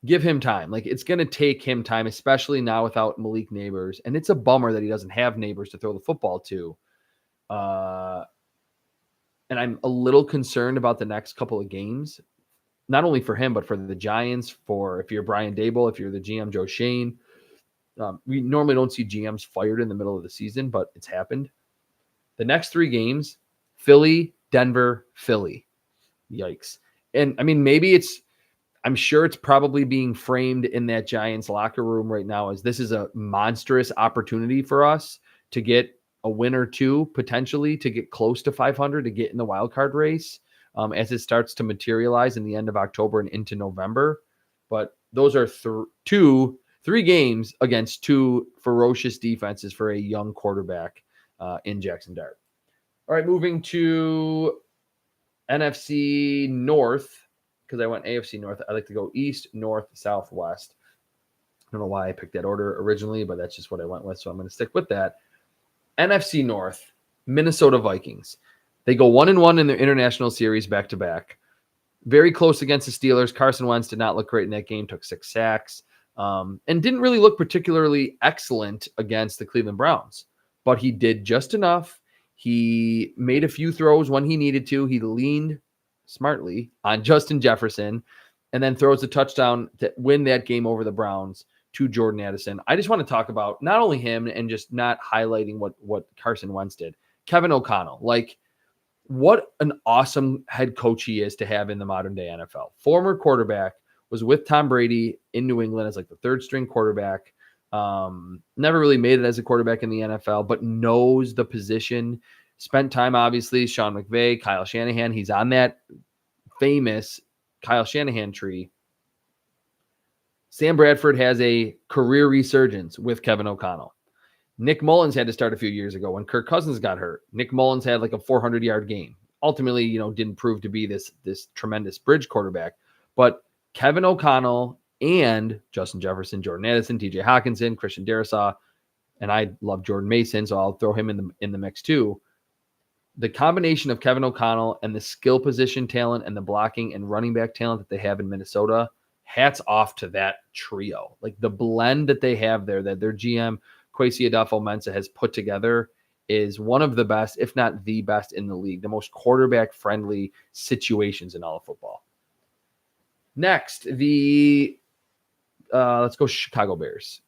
Give him time. Like, it's going to take him time, especially now without Malik Neighbors. And it's a bummer that he doesn't have Neighbors to throw the football to. And I'm a little concerned about the next couple of games, not only for him, but for the Giants, for if you're Brian Daboll, if you're the GM, Joe Shane. We normally don't see GMs fired in the middle of the season, but it's happened. The next 3 games, Philly, Denver, Philly. Yikes. And I mean, I'm sure it's probably being framed in that Giants locker room right now as this is a monstrous opportunity for us to get a win or 2, potentially to get close to 500, to get in the wild card race as it starts to materialize in the end of October and into November. But those are 3 games against 2 ferocious defenses for a young quarterback in Jackson Dart. All right, moving to NFC North, because I went AFC North. I like to go East, North, South, West. I don't know why I picked that order originally, but that's just what I went with, so I'm going to stick with that. NFC North, Minnesota Vikings. They go 1-1 in their international series back-to-back. Very close against the Steelers. Carson Wentz did not look great in that game, took 6 sacks, and didn't really look particularly excellent against the Cleveland Browns. But he did just enough. He made a few throws when he needed to. He leaned smartly on Justin Jefferson and then throws a touchdown to win that game over the Browns to Jordan Addison. I just want to talk about not only him and just not highlighting what Carson Wentz did. Kevin O'Connell, like, what an awesome head coach he is to have in the modern day NFL. Former quarterback, was with Tom Brady in New England as like the 3rd string quarterback. Never really made it as a quarterback in the NFL, but knows the position. Spent time, obviously, Sean McVay, Kyle Shanahan. He's on that famous Kyle Shanahan tree. Sam Bradford has a career resurgence with Kevin O'Connell. Nick Mullins had to start a few years ago when Kirk Cousins got hurt. Nick Mullins had like a 400-yard game. Ultimately, didn't prove to be this tremendous bridge quarterback. But Kevin O'Connell and Justin Jefferson, Jordan Addison, TJ Hawkinson, Christian Darrisaw, and I love Jordan Mason, so I'll throw him in the mix too. The combination of Kevin O'Connell and the skill position talent and the blocking and running back talent that they have in Minnesota, hats off to that trio. Like, the blend that they have there, that their GM, Kwesi Adolfo-Mensah, has put together is one of the best, if not the best in the league, the most quarterback-friendly situations in all of football. Next, let's go Chicago Bears.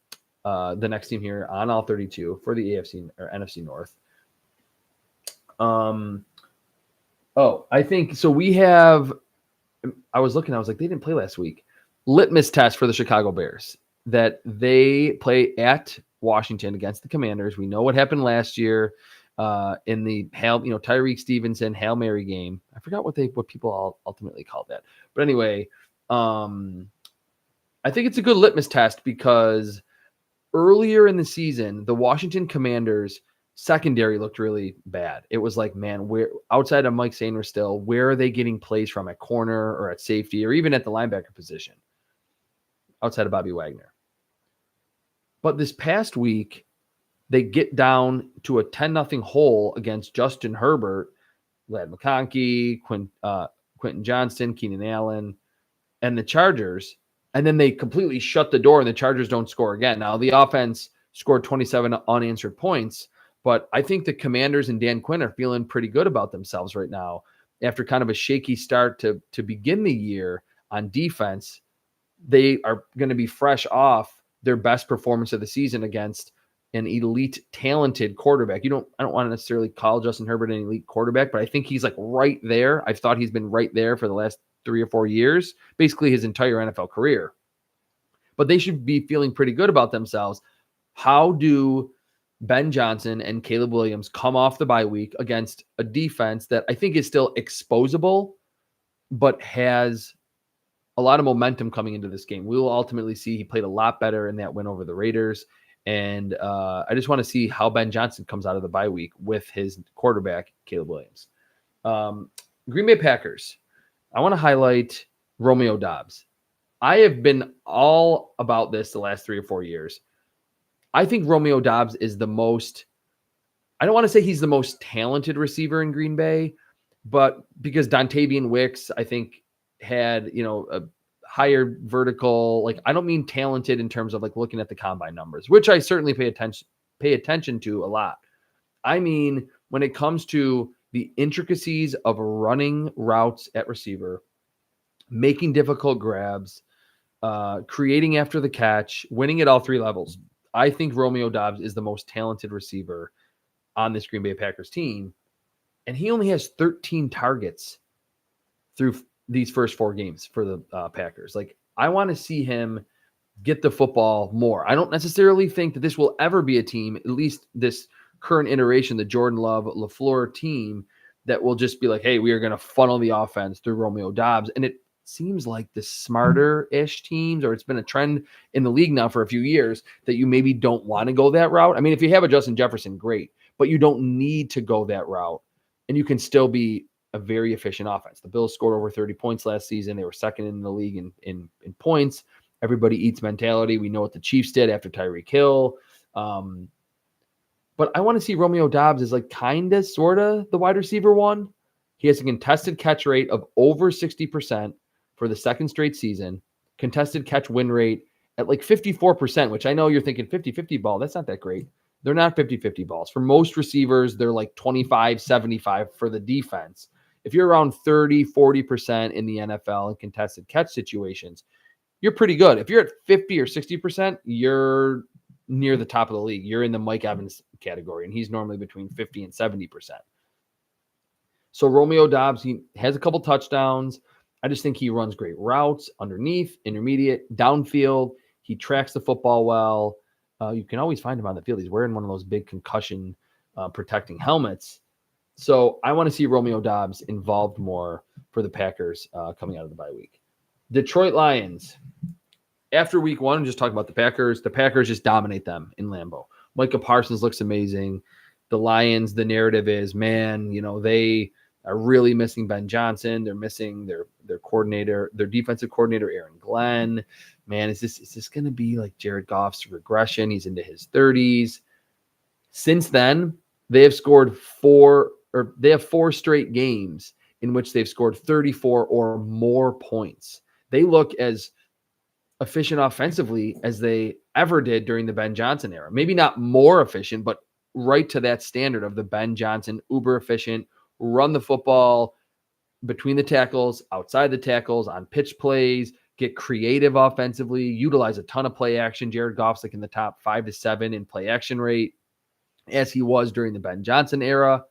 The next team here on all 32 for the AFC or NFC North. I think so. We have. I was looking. I was like, they didn't play last week. Litmus test for the Chicago Bears that they play at Washington against the Commanders. We know what happened last year in the Tyreek Stevenson Hail Mary game. I forgot what people ultimately called that. But anyway, I think it's a good litmus test because earlier in the season, the Washington Commanders secondary looked really bad. It was like, man, where outside of Mike Sainristil, where are they getting plays from at corner or at safety or even at the linebacker position outside of Bobby Wagner? But this past week, they get down to a 10-0 hole against Justin Herbert, Ladd McConkey, Quentin Johnston, Keenan Allen, and the Chargers. And then they completely shut the door and the Chargers don't score again. Now, the offense scored 27 unanswered points, but I think the Commanders and Dan Quinn are feeling pretty good about themselves right now after kind of a shaky start to begin the year on defense. They are going to be fresh off their best performance of the season against an elite, talented quarterback. I don't want to necessarily call Justin Herbert an elite quarterback, but I think he's like right there. I've thought he's been right there for the last 3 or 4 years, basically his entire NFL career. But they should be feeling pretty good about themselves. How do Ben Johnson and Caleb Williams come off the bye week against a defense that I think is still exposable, but has a lot of momentum coming into this game? We will ultimately see he played a lot better in that win over the Raiders. And I just want to see how Ben Johnson comes out of the bye week with his quarterback, Caleb Williams. Green Bay Packers. I want to highlight Romeo Doubs. I have been all about this the last 3 or 4 years. I think Romeo Doubs is the most, I don't want to say he's the most talented receiver in Green Bay, but because Dontavian Wicks, I think, had, a higher vertical, like, I don't mean talented in terms of like looking at the combine numbers, which I certainly pay attention to a lot. I mean, when it comes to the intricacies of running routes at receiver, making difficult grabs, creating after the catch, winning at all 3 levels, I think Romeo Doubs is the most talented receiver on this Green Bay Packers team. And he only has 13 targets through these first 4 games for the Packers. Like, I want to see him get the football more. I don't necessarily think that this will ever be a team, at least this current iteration, the Jordan Love, LaFleur team, that will just be like, hey, we are going to funnel the offense through Romeo Doubs. And it seems like the smarter-ish teams, or it's been a trend in the league now for a few years, that you maybe don't want to go that route. I mean, if you have a Justin Jefferson, great, but you don't need to go that route, and you can still be a very efficient offense. The Bills scored over 30 points last season. They were second in the league in points. Everybody eats mentality. We know what the Chiefs did after Tyreek Hill. But I want to see Romeo Doubs as like kind of, sort of the wide receiver one. He has a contested catch rate of over 60% for the second straight season. Contested catch win rate at like 54%, which I know you're thinking 50-50 ball. That's not that great. They're not 50-50 balls. For most receivers, they're like 25-75 for the defense. If you're around 30-40% in the NFL in contested catch situations, you're pretty good. If you're at 50 or 60%, you're near the top of the league. You're in the Mike Evans category, and he's normally between 50 and 70%. So Romeo Doubs, he has a couple touchdowns. I just think he runs great routes, underneath, intermediate, downfield. He tracks the football well. You can always find him on the field. He's wearing one of those big concussion protecting helmets. So I want to see Romeo Doubs involved more for the Packers coming out of the bye week. Detroit Lions. After week 1, just talking about the Packers just dominate them in Lambeau. Micah Parsons looks amazing. The Lions, the narrative is, man, they are really missing Ben Johnson. They're missing their coordinator, their defensive coordinator, Aaron Glenn. Man, is this going to be like Jared Goff's regression? He's into his 30s. Since then, they have scored 4 straight games in which they've scored 34 or more points. They look as efficient offensively as they ever did during the Ben Johnson era. Maybe not more efficient, but right to that standard of the Ben Johnson, uber efficient, run the football between the tackles, outside the tackles, on pitch plays, get creative offensively, utilize a ton of play action. Jared Goff's like in the top 5 to 7 in play action rate, as he was during the Ben Johnson era.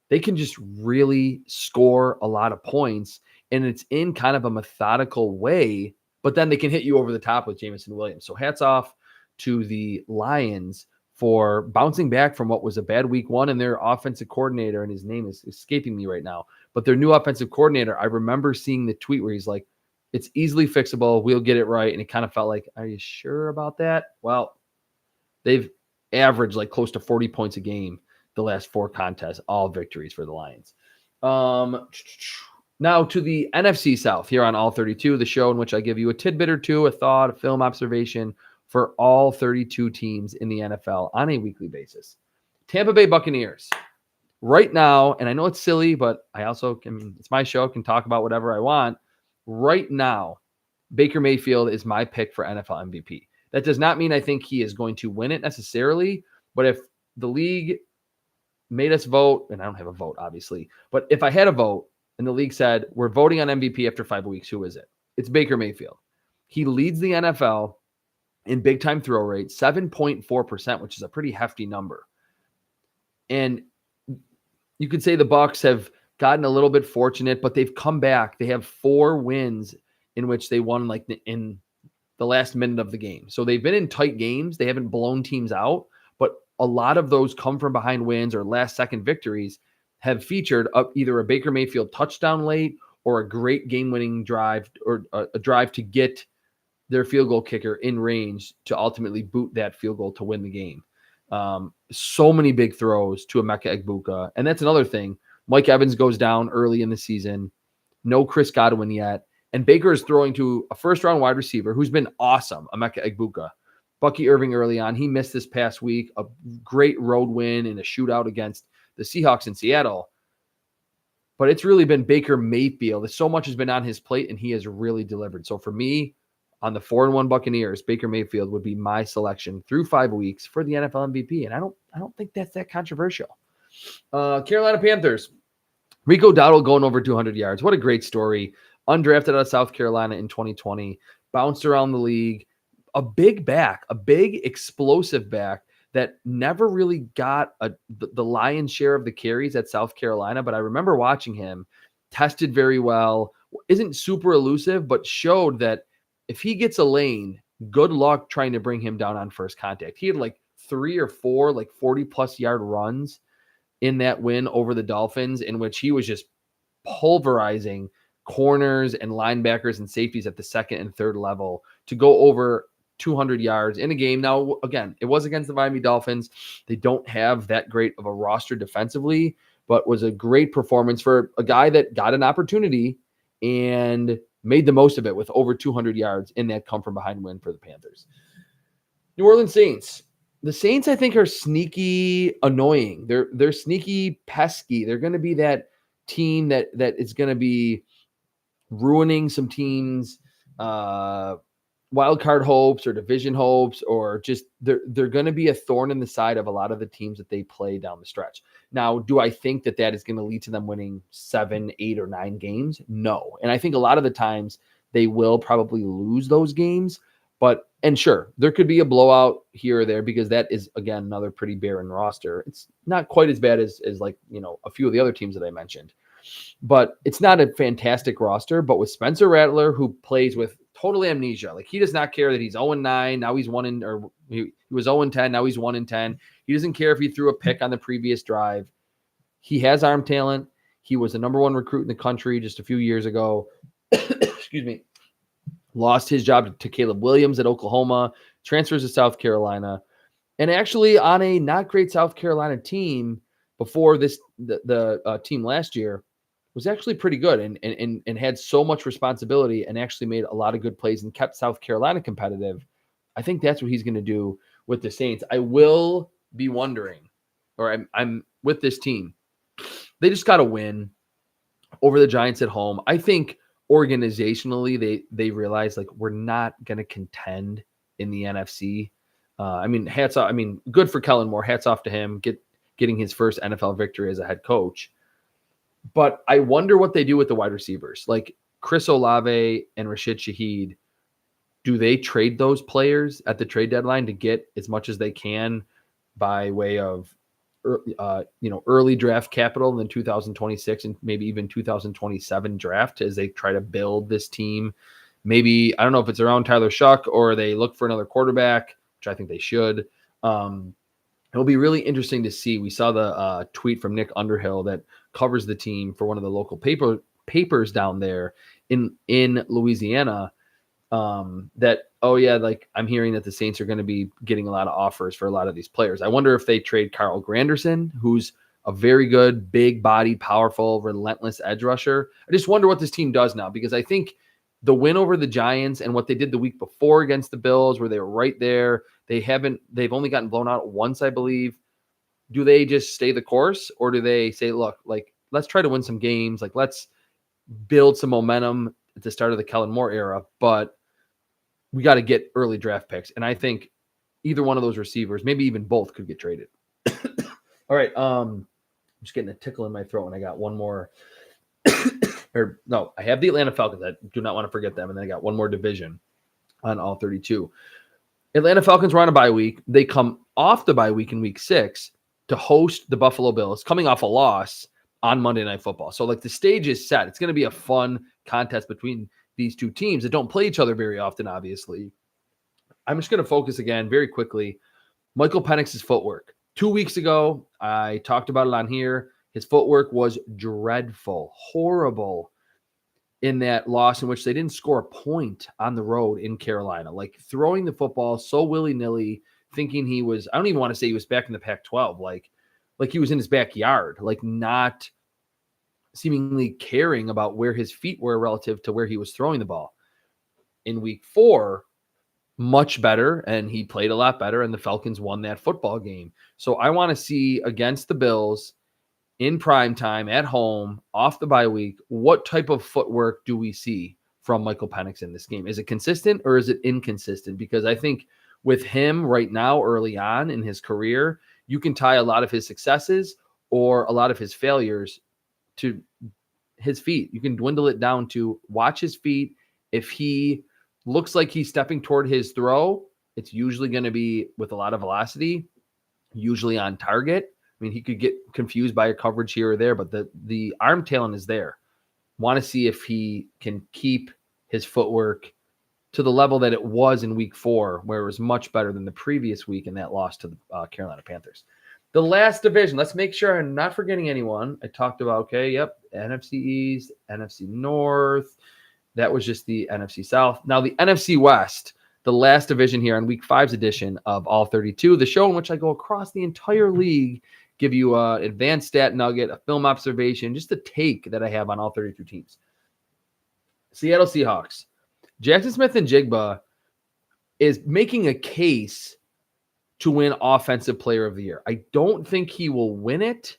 They can just really score a lot of points, and it's in kind of a methodical way, but then they can hit you over the top with Jameson Williams. So hats off to the Lions for bouncing back from what was a bad week one, and their offensive coordinator, and his name is escaping me right now, but their new offensive coordinator, I remember seeing the tweet where he's like, it's easily fixable. We'll get it right. And it kind of felt like, are you sure about that? Well, they've averaged like close to 40 points a game the last 4 contests, all victories for the Lions. Now to the NFC South here on All 32, the show in which I give you a tidbit or two, a thought, a film observation for all 32 teams in the NFL on a weekly basis. Tampa Bay Buccaneers. Right now, and I know it's silly, but I also can, it's my show, can talk about whatever I want. Right now, Baker Mayfield is my pick for NFL MVP. That does not mean I think he is going to win it necessarily, but if the league made us vote, and I don't have a vote, obviously, but if I had a vote and the league said, we're voting on MVP after 5 weeks, who is it? It's Baker Mayfield. He leads the NFL in big-time throw rate, 7.4%, which is a pretty hefty number. And you could say the Bucs have gotten a little bit fortunate, but they've come back. They have 4 wins in which they won like in the last minute of the game. So they've been in tight games. They haven't blown teams out, but a lot of those come from behind wins or last second victories have featured either a Baker Mayfield touchdown late or a great game-winning drive or a drive to get their field goal kicker in range to ultimately boot that field goal to win the game. So many big throws to Emeka Egbuka. And that's another thing. Mike Evans goes down early in the season. No Chris Godwin yet. And Baker is throwing to a first-round wide receiver who's been awesome, Emeka Egbuka. Bucky Irving early on. He missed this past week. A great road win in a shootout against the Seahawks in Seattle. But it's really been Baker Mayfield. So much has been on his plate, and he has really delivered. So for me, on the 4-1 Buccaneers, Baker Mayfield would be my selection through 5 weeks for the NFL MVP. And I don't think that's that controversial. Carolina Panthers. Rico Dowdle going over 200 yards. What a great story. Undrafted out of South Carolina in 2020. Bounced around the league. A big back, a big explosive back that never really got the lion's share of the carries at South Carolina. But I remember watching him, tested very well, isn't super elusive, but showed that if he gets a lane, good luck trying to bring him down on first contact. He had like 3 or 4, like 40-plus yard runs in that win over the Dolphins, in which he was just pulverizing corners and linebackers and safeties at the second and third level to go over 200 yards in a game. Now, again, it was against the Miami Dolphins. They don't have that great of a roster defensively, but was a great performance for a guy that got an opportunity and made the most of it with over 200 yards in that come-from-behind win for the Panthers. New Orleans Saints. The Saints, I think, are sneaky annoying. They're sneaky pesky. They're going to be that team that is going to be ruining some teams' wild card hopes or division hopes, or just they're going to be a thorn in the side of a lot of the teams that they play down the stretch. Now, do I think that is going to lead to them winning 7, 8, or 9 games? No. And I think a lot of the times they will probably lose those games. And sure, there could be a blowout here or there because that is, again, another pretty barren roster. It's not quite as bad as like, a few of the other teams that I mentioned. But it's not a fantastic roster. But with Spencer Rattler, who plays with total amnesia, like he does not care that he's 0-9. Now he's he was 0-10. Now he's 1-10. He doesn't care if he threw a pick on the previous drive. He has arm talent. He was the number 1 recruit in the country just a few years ago. Excuse me. Lost his job to Caleb Williams at Oklahoma, transfers to South Carolina, and actually on a not great South Carolina team before the team last year was actually pretty good and had so much responsibility and actually made a lot of good plays and kept South Carolina competitive. I think that's what he's going to do with the Saints. I will be wondering, or I'm with this team. They just got to win over the Giants at home. I think organizationally, they realize like we're not going to contend in the NFC. Hats off. Good for Kellen Moore. Hats off to him getting his first NFL victory as a head coach. But I wonder what they do with the wide receivers. Like Chris Olave and Rashid Shaheed, do they trade those players at the trade deadline to get as much as they can by way of early draft capital in the 2026 and maybe even 2027 draft as they try to build this team? Maybe, I don't know if it's around Tyler Shuck or they look for another quarterback, which I think they should. It'll be really interesting to see. We saw the tweet from Nick Underhill that covers the team for one of the local papers down there in Louisiana. I'm hearing that the Saints are going to be getting a lot of offers for a lot of these players. I wonder if they trade Carl Granderson, who's a very good, big-bodied, powerful, relentless edge rusher. I just wonder what this team does now, because I think the win over the Giants and what they did the week before against the Bills, where they were right there, they've only gotten blown out once, I believe. Do they just stay the course, or do they say, look, like, let's try to win some games, like let's build some momentum at the start of the Kellen Moore era, but we got to get early draft picks. And I think either one of those receivers, maybe even both, could get traded. All right. I'm just getting a tickle in my throat, and I got one more. I have the Atlanta Falcons. I do not want to forget them. And then I got one more division on all 32. Atlanta Falcons were on a bye week. They come off the bye week in week 6 to host the Buffalo Bills, coming off a loss on Monday Night Football. So, like, the stage is set. It's going to be a fun contest between these two teams that don't play each other very often, obviously. I'm just going to focus again very quickly. Michael Penix's footwork. 2 weeks ago, I talked about it on here. His footwork was dreadful, horrible in that loss in which they didn't score a point on the road in Carolina. Like, throwing the football so willy-nilly, thinking he was, I don't even want to say he was back in the Pac-12, like he was in his backyard, like not seemingly caring about where his feet were relative to where he was throwing the ball. In week 4, much better, and he played a lot better, and the Falcons won that football game. So I want to see against the Bills in prime time at home, off the bye week, what type of footwork do we see from Michael Penix in this game? Is it consistent or is it inconsistent? Because I think with him right now, early on in his career, you can tie a lot of his successes or a lot of his failures to his feet. You can dwindle it down to watch his feet. If he looks like he's stepping toward his throw, it's usually going to be with a lot of velocity, usually on target. I mean, he could get confused by a coverage here or there, but the arm talent is there. Want to see if he can keep his footwork to the level that it was in week 4, where it was much better than the previous week in that loss to the Carolina Panthers. The last division, let's make sure I'm not forgetting anyone. I talked about, NFC East, NFC North. That was just the NFC South. Now the NFC West, the last division here on week 5's edition of All 32, the show in which I go across the entire league, give you an advanced stat nugget, a film observation, just a take that I have on all 32 teams. Seattle Seahawks. Jackson Smith-Njigba is making a case to win Offensive Player of the Year. I don't think he will win it.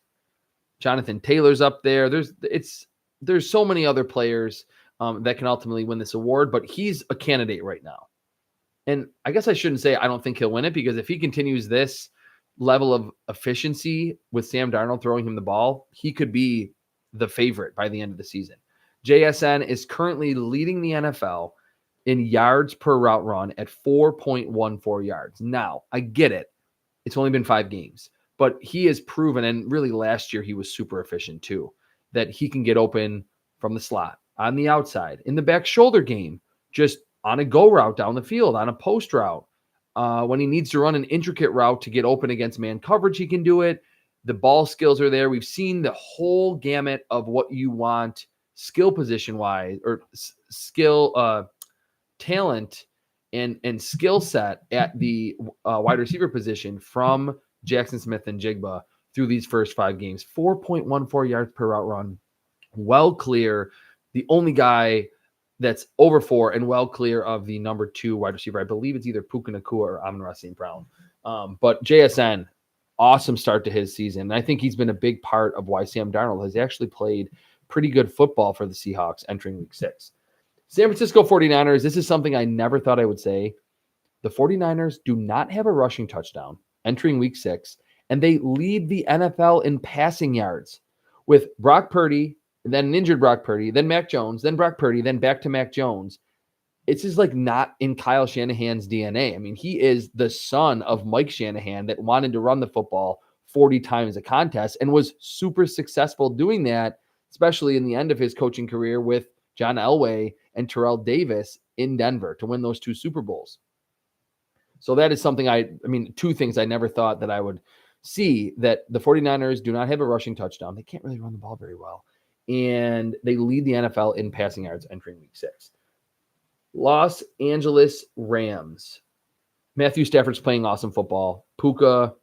Jonathan Taylor's up there. There's so many other players that can ultimately win this award, but he's a candidate right now. And I guess I shouldn't say I don't think he'll win it, because if he continues this level of efficiency with Sam Darnold throwing him the ball, he could be the favorite by the end of the season. JSN is currently leading the NFL in yards per route run at 4.14 yards. Now, I get it. It's only been 5 games, but he has proven, and really last year he was super efficient too, that he can get open from the slot, on the outside, in the back shoulder game, just on a go route down the field, on a post route. When he needs to run an intricate route to get open against man coverage, he can do it. The ball skills are there. We've seen the whole gamut of what you want skill position-wise, or skill, talent, and skill set at the wide receiver position from Jackson Smith-Njigba through these first 5 games. 4.14 yards per route run. Well clear. The only guy that's over 4 and well clear of the number 2 wide receiver. I believe it's either Puka Nacua or Amon-Ra St. Brown. But JSN, awesome start to his season. And I think he's been a big part of why Sam Darnold has actually played pretty good football for the Seahawks entering week 6. San Francisco 49ers, this is something I never thought I would say. The 49ers do not have a rushing touchdown entering week 6, and they lead the NFL in passing yards with Brock Purdy, then an injured Brock Purdy, then Mac Jones, then Brock Purdy, then back to Mac Jones. It's just like not in Kyle Shanahan's DNA. I mean, he is the son of Mike Shanahan that wanted to run the football 40 times a contest and was super successful doing that, especially in the end of his coaching career with John Elway and Terrell Davis in Denver to win those 2 Super Bowls. So that is something I mean, 2 things I never thought that I would see, that the 49ers do not have a rushing touchdown. They can't really run the ball very well. And they lead the NFL in passing yards entering week 6. Los Angeles Rams. Matthew Stafford's playing awesome football. Puka,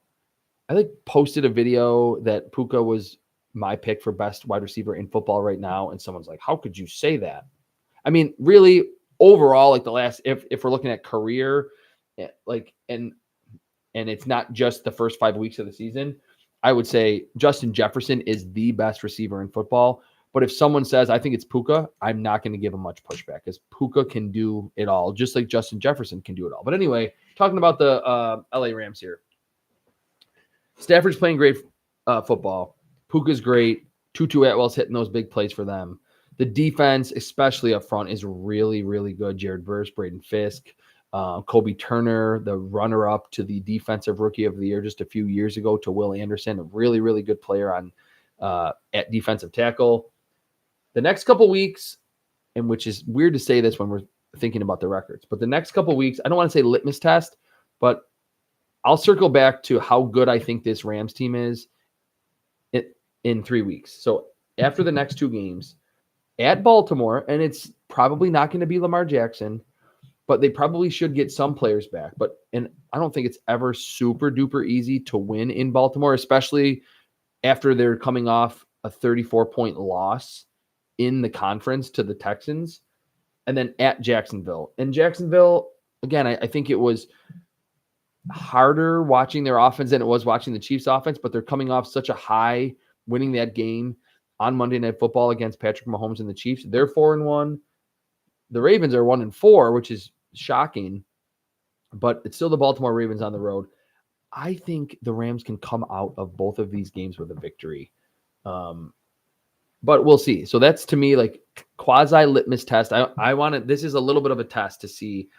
I posted a video that Puka was my pick for best wide receiver in football right now. And someone's like, how could you say that? I mean, really, overall, like the last, if we're looking at career, like, and it's not just the first 5 weeks of the season, I would say Justin Jefferson is the best receiver in football. But if someone says, I think it's Puka, I'm not going to give him much pushback because Puka can do it all, just like Justin Jefferson can do it all. But anyway, talking about the LA Rams here. Stafford's playing great football. Puka's great. Tutu Atwell's hitting those big plays for them. The defense, especially up front, is really, really good. Jared Verse, Braden Fisk, Kobe Turner, the runner-up to the Defensive Rookie of the Year just a few years ago to Will Anderson, a really, really good player on at defensive tackle. The next couple weeks, and which is weird to say this when we're thinking about the records, but the next couple weeks, I don't want to say litmus test, but I'll circle back to how good I think this Rams team is in 3 weeks. So after the next 2 games at Baltimore, and it's probably not going to be Lamar Jackson, but they probably should get some players back. And I don't think it's ever super duper easy to win in Baltimore, especially after they're coming off a 34-point loss in the conference to the Texans, and then at Jacksonville. And Jacksonville, again, I think it was harder watching their offense than it was watching the Chiefs' offense, but they're coming off such a high, winning that game on Monday Night Football against Patrick Mahomes and the Chiefs. They're 4-1. The Ravens are 1-4, which is shocking, but it's still the Baltimore Ravens on the road. I think the Rams can come out of both of these games with a victory. But we'll see. So that's, to me, like quasi litmus test. I wanted, this is a little bit of a test to see,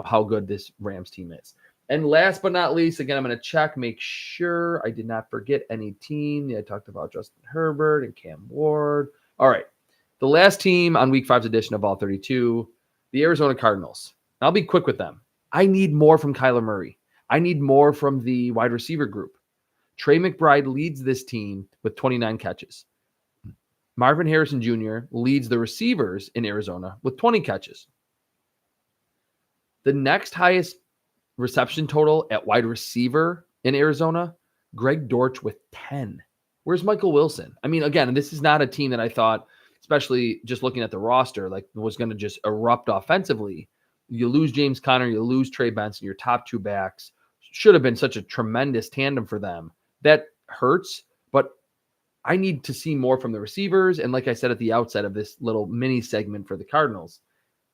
how good this Rams team is. And last but not least, again, I'm going to check, make sure I did not forget any team. I talked about Justin Herbert and Cam Ward. All right. The last team on week 5's edition of All 32, the Arizona Cardinals. I'll be quick with them. I need more from Kyler Murray. I need more from the wide receiver group. Trey McBride leads this team with 29 catches. Marvin Harrison Jr. leads the receivers in Arizona with 20 catches. The next highest reception total at wide receiver in Arizona, Greg Dortch with 10. Where's Michael Wilson? I mean, again, this is not a team that I thought, especially just looking at the roster, like was going to just erupt offensively. You lose James Conner, you lose Trey Benson, your top 2 backs. Should have been such a tremendous tandem for them. That hurts, but I need to see more from the receivers. And like I said at the outset of this little mini segment for the Cardinals,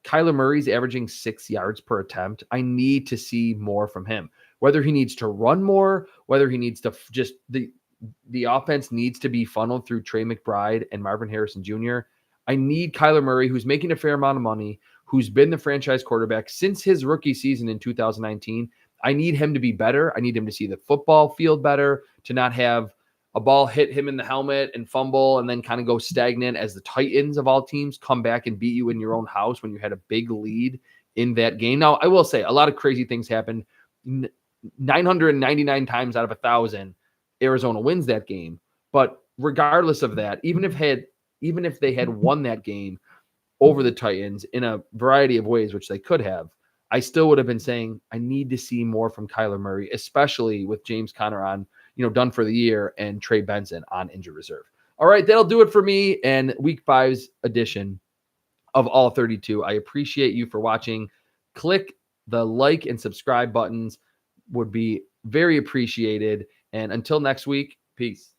Kyler Murray's averaging 6 yards per attempt. I need to see more from him. Whether he needs to run more, whether he needs to just the offense needs to be funneled through Trey McBride and Marvin Harrison Jr. I need Kyler Murray, who's making a fair amount of money, who's been the franchise quarterback since his rookie season in 2019. I need him to be better. I need him to see the football field better, to not have a ball hit him in the helmet and fumble and then kind of go stagnant as the Titans of all teams come back and beat you in your own house when you had a big lead in that game. Now, I will say a lot of crazy things happened. 999 times out of 1,000, Arizona wins that game. But regardless of that, even if they had won that game over the Titans in a variety of ways, which they could have, I still would have been saying I need to see more from Kyler Murray, especially with James Conner on, done for the year, and Trey Benson on injured reserve. All right, that'll do it for me and week 5's edition of All 32. I appreciate you for watching. Click the like and subscribe buttons, would be very appreciated. And until next week, peace.